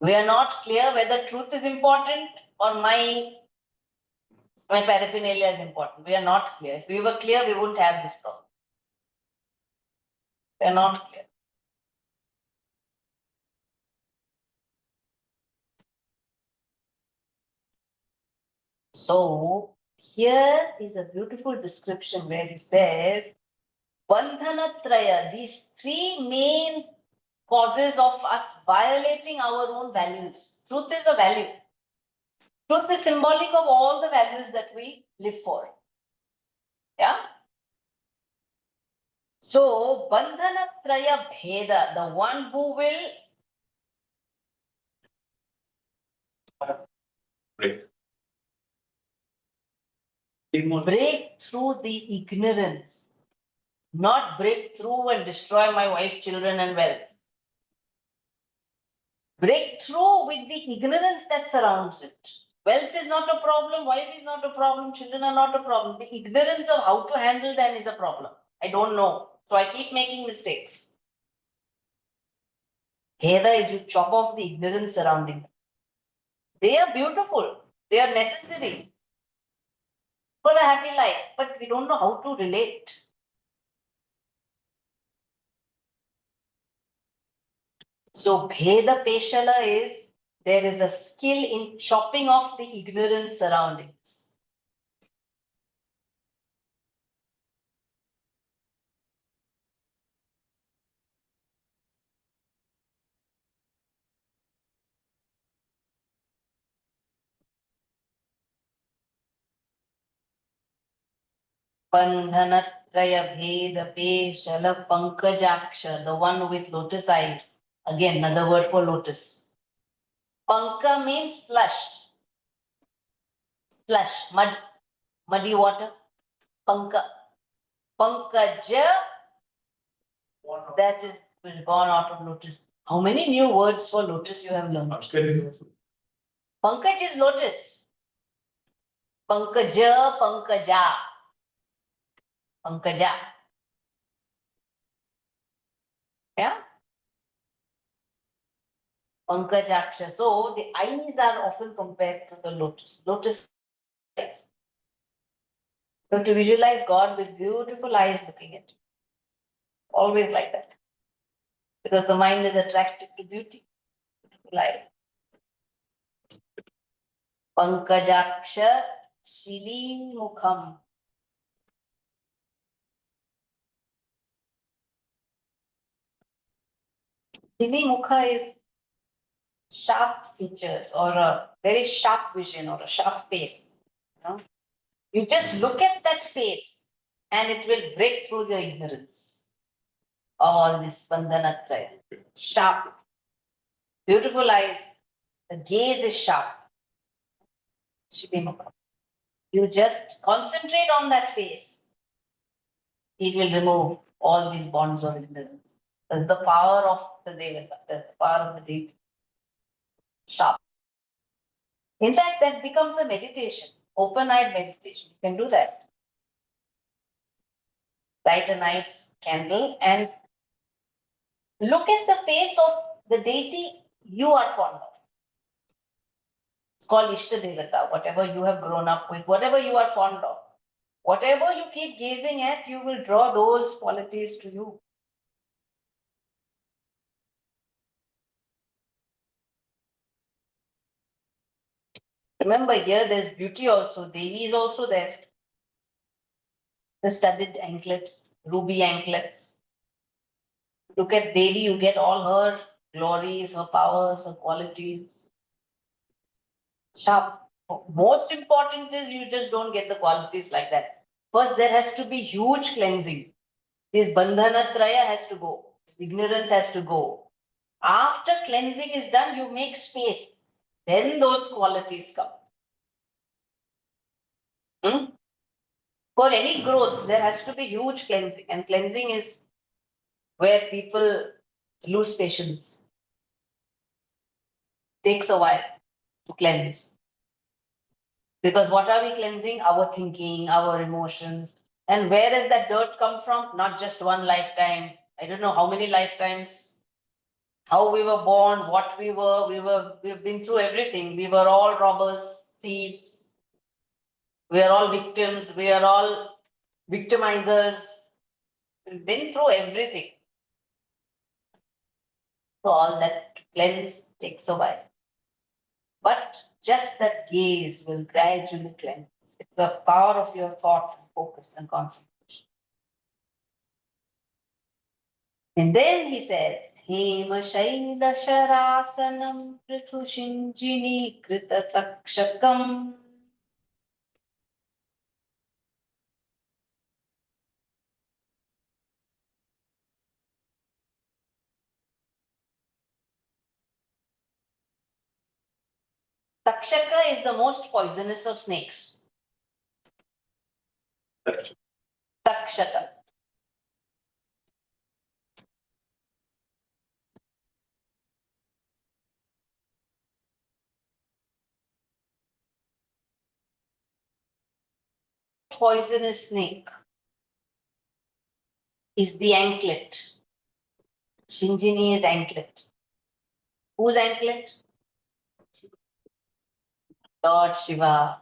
We are not clear whether truth is important or my paraphernalia is important. We are not clear. If we were clear, we wouldn't have this problem. We are not clear. So here is a beautiful description where he says, Bandhanatraya, these 3 main causes of us violating our own values. Truth is a value. Truth is symbolic of all the values that we live for. Yeah? So, Bandhanatraya Bheda, the one who will break through the ignorance, not break through and destroy my wife, children, and wealth. Break through with the ignorance that surrounds it. Wealth is not a problem, wife is not a problem, children are not a problem. The ignorance of how to handle them is a problem. I don't know. So I keep making mistakes. Bheda is you chop off the ignorance surrounding them. They are beautiful. They are necessary for a happy life, but we don't know how to relate. So Bheda Peshala is there is a skill in chopping off the ignorant surroundings. Bandhanatraya Bheda Peshala Pankajaksha, the one with lotus eyes. Again, another word for lotus. Panka means slush. Slush, mud, muddy water. Panka. Pankaja, that is born out of lotus. How many new words for lotus you have learned? Pankaj is lotus. Pankaja, Pankaja. Pankaja. Yeah? Pankajaksha. So the eyes are often compared to the lotus. Lotus eyes. So to visualize God with beautiful eyes looking at you. Always like that. Because the mind is attracted to beauty. Beautiful eye. Pankajaksha Shili Mukham. Shili Mukha is sharp features or a very sharp vision or a sharp face. You know? You just look at that face and it will break through the ignorance. All this Bandhanatraya. Sharp. Beautiful eyes. The gaze is sharp. Shili Mukha. You just concentrate on that face. It will remove all these bonds of ignorance. That's the power of the Devata. That's the power of the deity. Sharp. In fact, that becomes a meditation, open-eyed meditation. You can do that. Light a nice candle and look at the face of the deity you are fond of. It's called Ishta Devata, whatever you have grown up with, whatever you are fond of. Whatever you keep gazing at, you will draw those qualities to you. Remember, here there's beauty also. Devi is also there. The studded anklets, ruby anklets. Look at Devi, you get all her glories, her powers, her qualities. Sharp. Most important is you just don't get the qualities like that. First, there has to be huge cleansing. This bandhanatraya has to go. Ignorance has to go. After cleansing is done, you make space. Then those qualities come. For any growth, there has to be huge cleansing. And cleansing is where people lose patience. Takes a while to cleanse. Because what are we cleansing? Our thinking, our emotions. And where does that dirt come from? Not just one lifetime. I don't know how many lifetimes. How we were born, what we were. We've been through everything. We were all robbers, thieves. We are all victims. We are all victimizers. We've been through everything. So all that to cleanse takes a while. But just that gaze will gradually cleanse. It's the power of your thought, focus, and concentration. And then he says, Hema Shaila Sharasanam Prithushinjini Krita Takshakam. Takshaka is the most poisonous of snakes. Takshaka. Poisonous snake is the anklet. Shinjini is anklet. Whose anklet? Lord Shiva.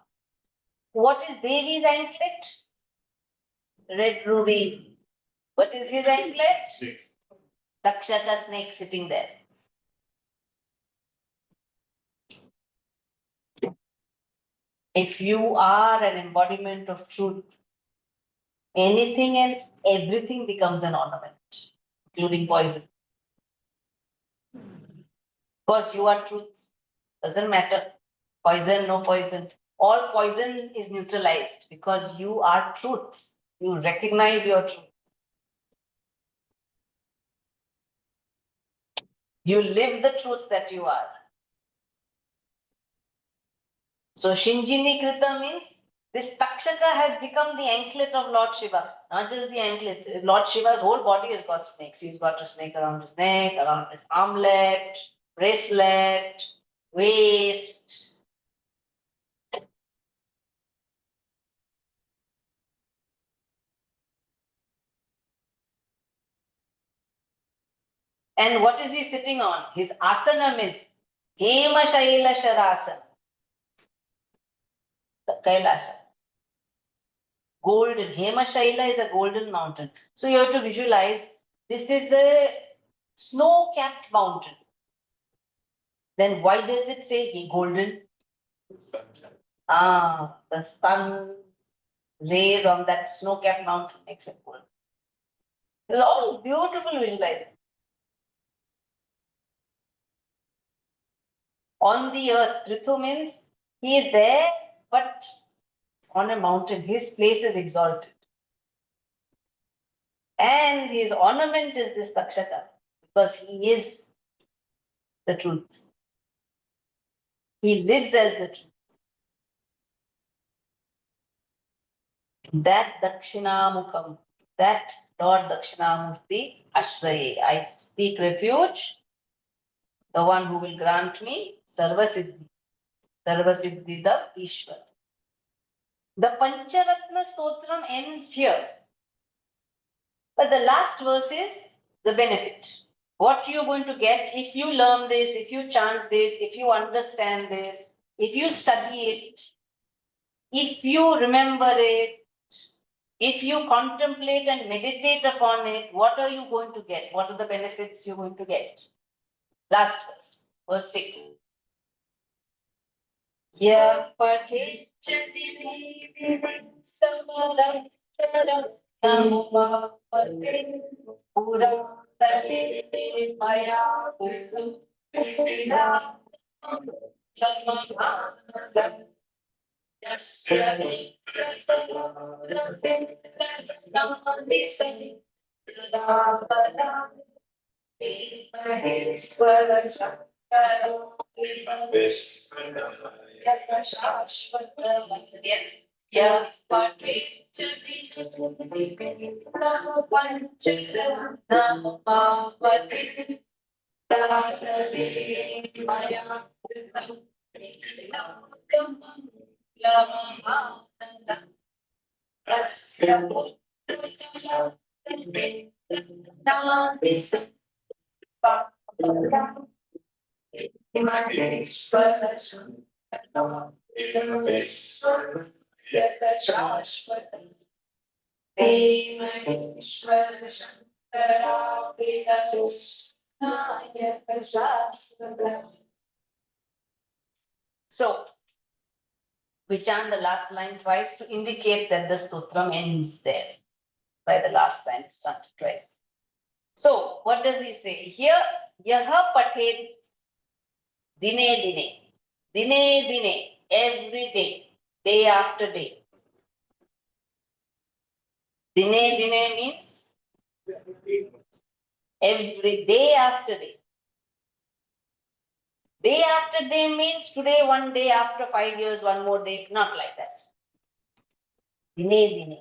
What is Devi's anklet? Red ruby. What is his anklet? Six. Dakshaka snake sitting there. If you are an embodiment of truth, anything and everything becomes an ornament, including poison. Because you are truth. Doesn't matter. Poison, no poison. All poison is neutralized because you are truth. You recognize your truth. You live the truths that you are. So Shinjini Krita means this Takshaka has become the anklet of Lord Shiva. Not just the anklet. Lord Shiva's whole body has got snakes. He's got a snake around his neck, around his armlet, bracelet, waist. And what is he sitting on? His asanam is Hema Shaila Sharasana. The Kailasa. Golden. Hema Shaila is a golden mountain. So you have to visualize this is a snow-capped mountain. Then why does it say golden? Sunshine. The sun rays on that snow-capped mountain makes it golden. It's all beautiful visualizing. On the earth, Prithu means he is there, but on a mountain, his place is exalted. And his ornament is this Takshaka, because he is the truth. He lives as the truth. That Dakṣiṇāmukham, that Lord Dakṣiṇāmūrti Ashraye, I seek refuge, the one who will grant me Sarvasiddhi, Sarvasiddhi the Ishwar. The Pañcaratnam Stotram ends here. But the last verse is the benefit. What you're going to get if you learn this, if you chant this, if you understand this, if you study it, if you remember it, if you contemplate and meditate upon it, what are you going to get? What are the benefits you're going to get? Last verse, verse 6. Ya pathe chadini samaram Nilooferji puratale maya Wisdom once again. Yeah, So we chant the last line twice to indicate that the stotram ends there. By the last line, it's chanted twice. So what does he say here? Yaha pathet dine dine, every day, day after day. Dine means every day after day. Day after day means today, one day, after 5 years, one more day, not like that. Dine.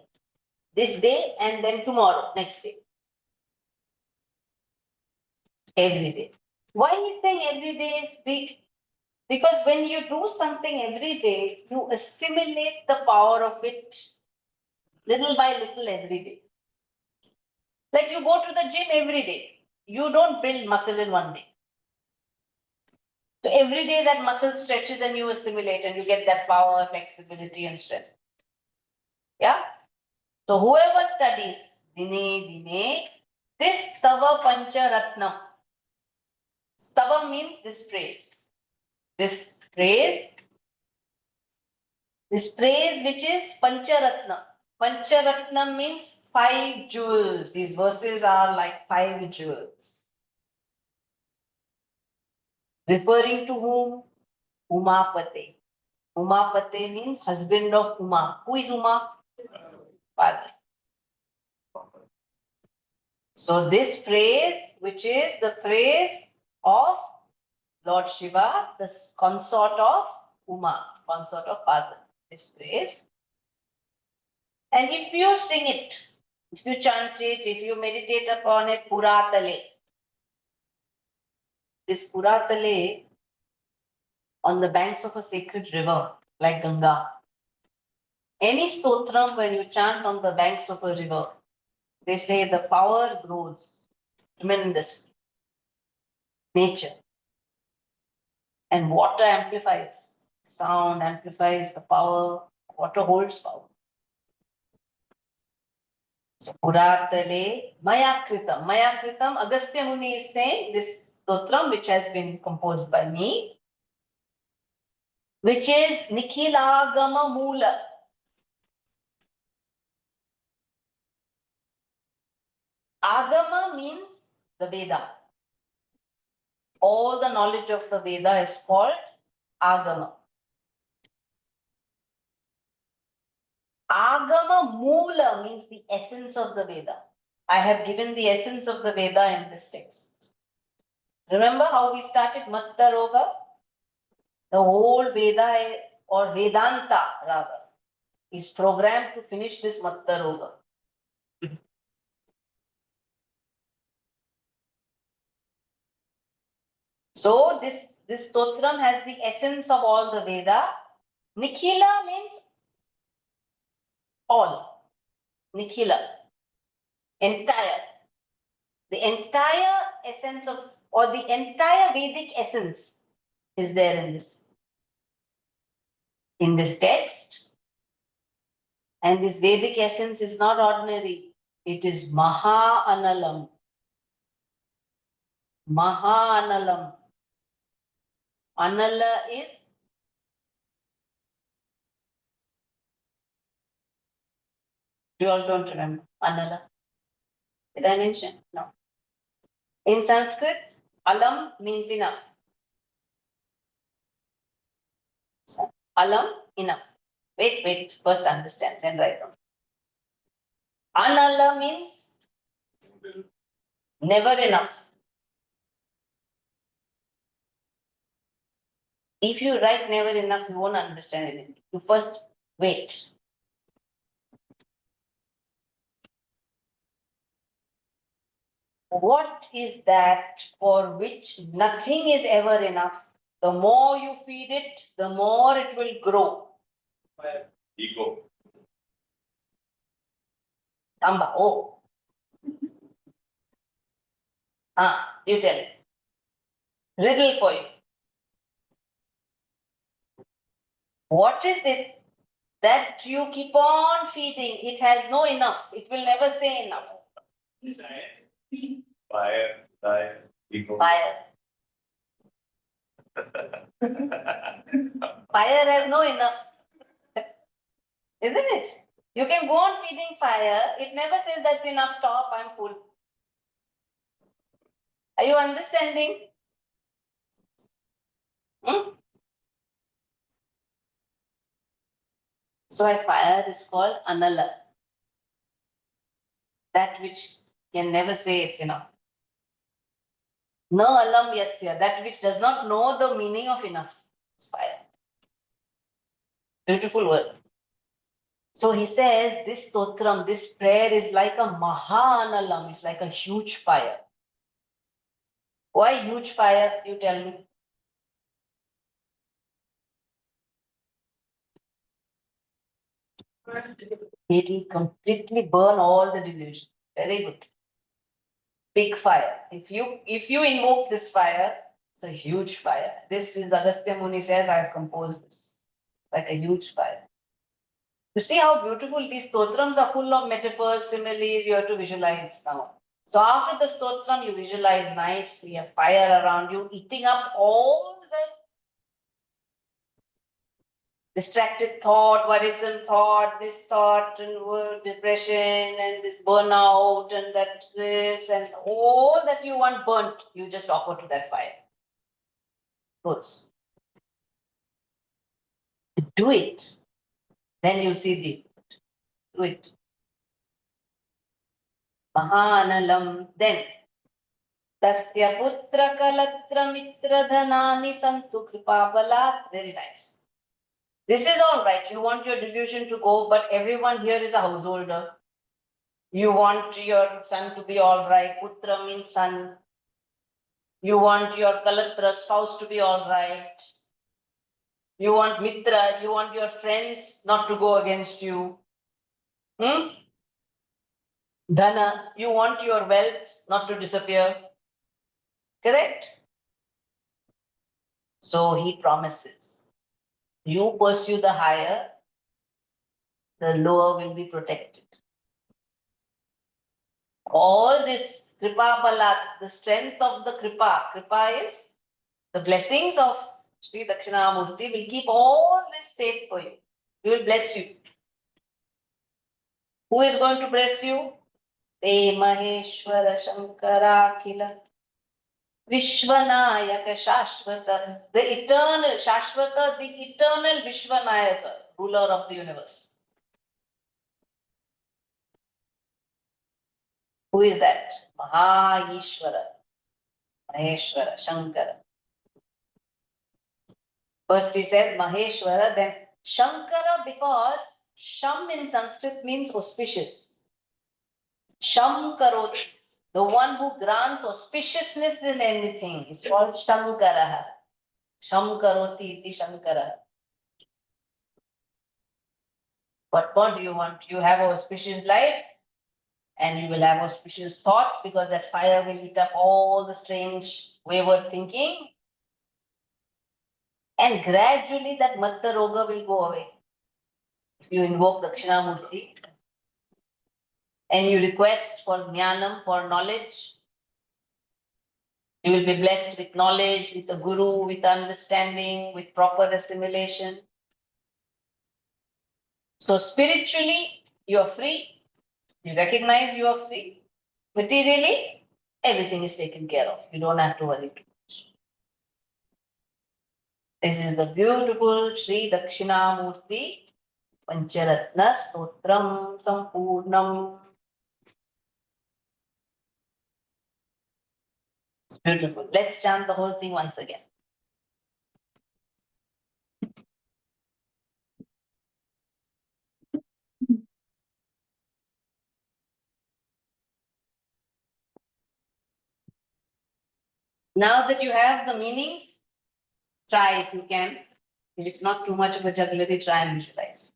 This day and then tomorrow, next day. Every day. Why is saying every day is big? Because when you do something every day, you assimilate the power of it little by little every day. Like you go to the gym every day. You don't build muscle in one day. So every day that muscle stretches and you assimilate and you get that power, flexibility and strength. Yeah. So whoever studies Dine Dine, this Stava Pañcaratnam. Stava means this phrase. This phrase which is Pañcaratnam. Pañcaratnam means 5 jewels. These verses are like 5 jewels. Referring to whom? Umapate. Umapate means husband of Uma. Who is Uma? Father. So this phrase, which is the phrase of Lord Shiva, the consort of Uma, consort of Father. This phrase. And if you sing it, if you chant it, if you meditate upon it, Puratale. This Puratale on the banks of a sacred river like Ganga. Any stotram when you chant on the banks of a river, they say the power grows tremendously. Nature. And water amplifies. Sound amplifies the power. Water holds power. So Puratale Mayakritam. Mayakritam, Agastya Muni is saying this stotram which has been composed by me, which is Nikhilagama Moola. Agama means the Veda. All the knowledge of the Veda is called Agama. Agama Moola means the essence of the Veda. I have given the essence of the Veda in this text. Remember how we started Matta Roga? The whole Veda or Vedanta rather is programmed to finish this Matta Roga. So this stotram has the essence of all the Veda. Nikhila means all. Nikhila. Entire. The entire essence of, or the entire Vedic essence is there in this text. And this Vedic essence is not ordinary. It is Maha Analam. Maha Analam. Anala is you all don't remember Anala. Did I mention? No. In Sanskrit, alam means enough. So, alam, enough. Wait, first understand, then write down. Anala means never enough. If you write never enough, you won't understand anything. You first wait. What is that for which nothing is ever enough? The more you feed it, the more it will grow. Ego. Amba, oh. You tell it. Riddle for you. What is it that you keep on feeding? It has no enough. It will never say enough. Fire, ego. Fire. Fire has no enough. Isn't it? You can go on feeding fire. It never says that's enough. Stop, I'm full. Are you understanding? So a fire is called Anala. That which can never say it's enough. No alam yasya, that which does not know the meaning of enough. It's fire. Beautiful word. So he says this stotram, this prayer is like a mahanalam, it's like a huge fire. Why huge fire? You tell me. It will completely burn all the delusion. Very good. Big fire. If you invoke this fire, It's a huge fire. This is Agastya Muni says, I have composed this. Like a huge fire. You see how beautiful these stotrams are, full of metaphors, similes, you have to visualize now. So after the stotram, you visualize nicely a fire around you, eating up all the distracted thought, worrisome thought, this thought and depression and this burnout and that this and all that you want burnt, you just offer to that fire. Good. Do it. Then you'll see the effect. Do it. Mahanalam. Then Tasya putra kalatra mitra dhanani santu kripabalat. Very nice. This is all right. You want your delusion to go, but everyone here is a householder. You want your son to be all right. Putra means son. You want your kalatra spouse to be all right. You want mitra, you want your friends not to go against you. Dhana, you want your wealth not to disappear. Correct? So he promises, you pursue the higher, the lower will be protected. All this kripa balat, the strength of the kripa is the blessings of Sri Dakṣiṇāmūrti will keep all this safe for you. He will bless you. Who is going to bless you? Te Maheshwara Shankara Khila Vishwanayaka Shashvata, the eternal Shashvata, the eternal Vishwanayaka, ruler of the universe. Who is that? Maheshwara, Maheshwara, Shankara. First he says Maheshwara, then Shankara, because Sham in Sanskrit means auspicious. Sham Karoti, the one who grants auspiciousness in anything, is called Shankara. Sham Karoti iti Shankara. What more do you want? You have an auspicious life and you will have auspicious thoughts because that fire will eat up all the strange wayward thinking. And gradually that Madhya Roga will go away. If you invoke Dakṣiṇāmūrti and you request for jnanam, for knowledge, you will be blessed with knowledge, with a guru, with understanding, with proper assimilation. So spiritually, you are free. You recognize you are free. Materially, everything is taken care of. You don't have to worry too much. This is the beautiful Sri Dakṣiṇāmūrti Pañcaratnam Stotram Sampurnam. It's beautiful. Let's chant the whole thing once again. Now that you have the meanings, try if you can. If it's not too much of a jugglery, try and visualize.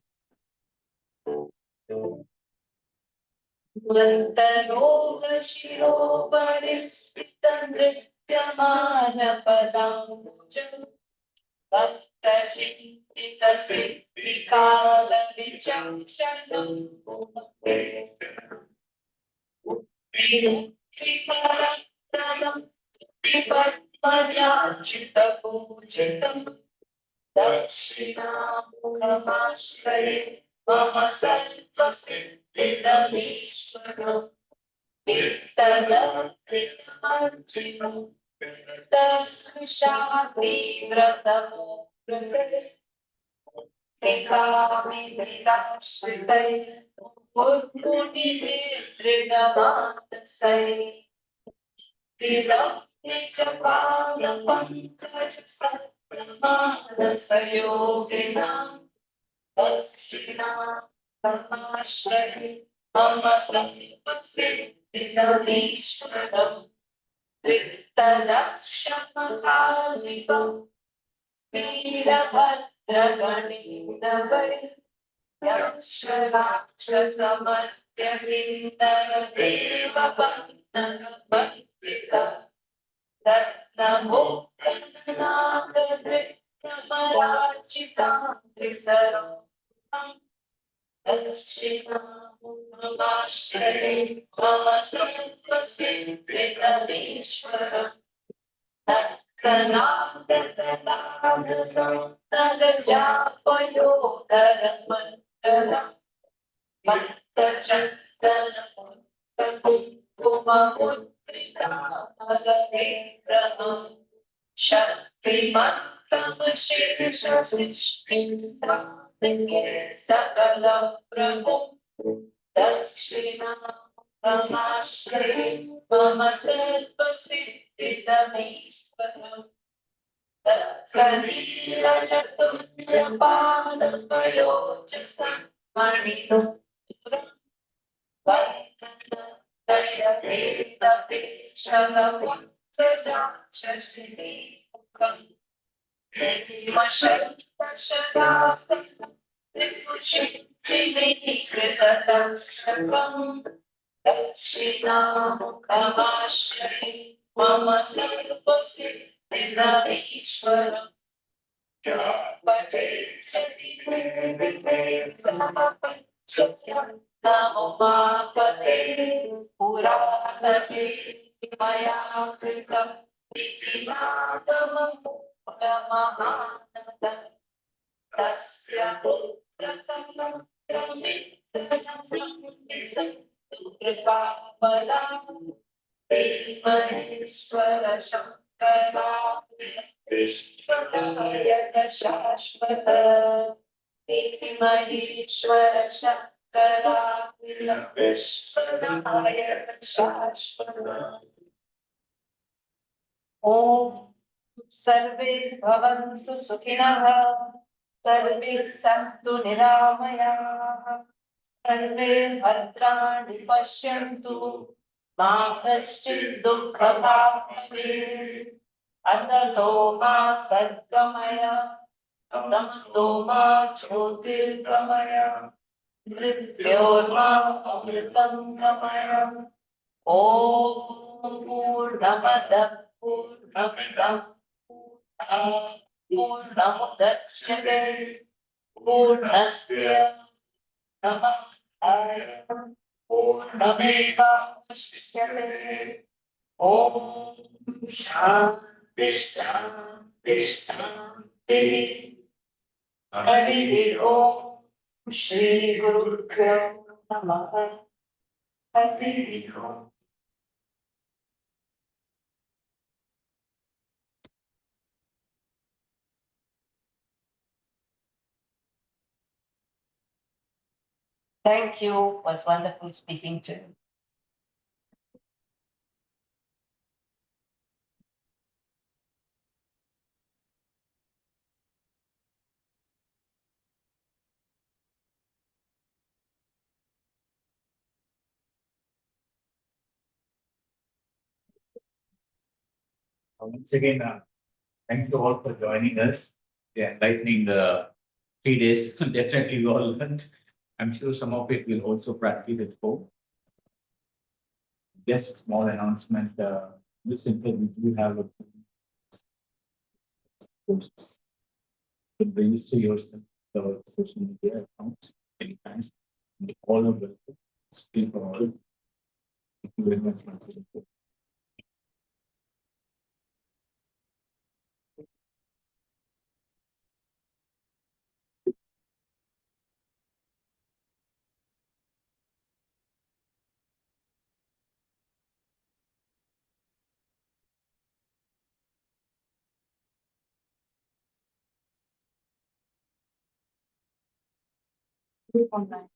Vantaloka shiro parispita nrityamana padamujam Bhakta chittita siddhi kala vichakshanam Vimukti paradam vipadmadyachita pujitam Dakṣiṇāmūkhamashraya mama salva siddhidamishvaram Vittadapriyamarjinam Dashrishati vratamo Ekami nirashritai Murmuni nirvridavatasai Tiram nijapada pankaj sayoginam Dakṣiṇāmūkhamashraya mama salva siddhidamishvaram Vittadakshamakalivam Veerabhadraganindavai Yaksharakshasamartya Kindara Deva Bandhana Bandhita Dakṣiṇāmūrti Pañcaratnam Stotram Shaktimantam Shesha Srishti Sakala Prabhu Dakṣiṇāmūrti Mama Selva Siddhidamishvaram Dakṣiṇāmūrti Pañcaratnam Stotram Dakṣiṇāmūrti Mama Sarva Siddhidamishvaram Namo Bhagavate Puranale Maya Kritam Itinādamam Mahanadam Tasya Putratam Tramitratam Kripapalam Maheshwara Shankara Vishwaya Shashvata Maheshwara Shankara Vishwaya Shashvata Om Sarve Bhavantu Sukhinah Sarve Santu Niramayah Sarve Bhadrani Pashyantu Ma Kaschid Dukkha Bhaveet Asato Ma Sadgamaya Tamasto Ma Jyotirgamaya Mrityorma Amritam Gamaya Om Purnamada Purnamidam Purnamudachyate Purnasya Namah Purnameva Vashishyate Om Shanti Shanti Shanti Hari Om Shri Guru Pyo Namaha Hari Om. Thank you. It was wonderful speaking to you. Once again, thank you all for joining us. The enlightening 3 days. Definitely we all learned. I'm sure some of it will also practice at home. Just small announcement. You simply we do have a posts. To register yourself the social media account anytime. All of the still for all. Thank you very much once again. Online.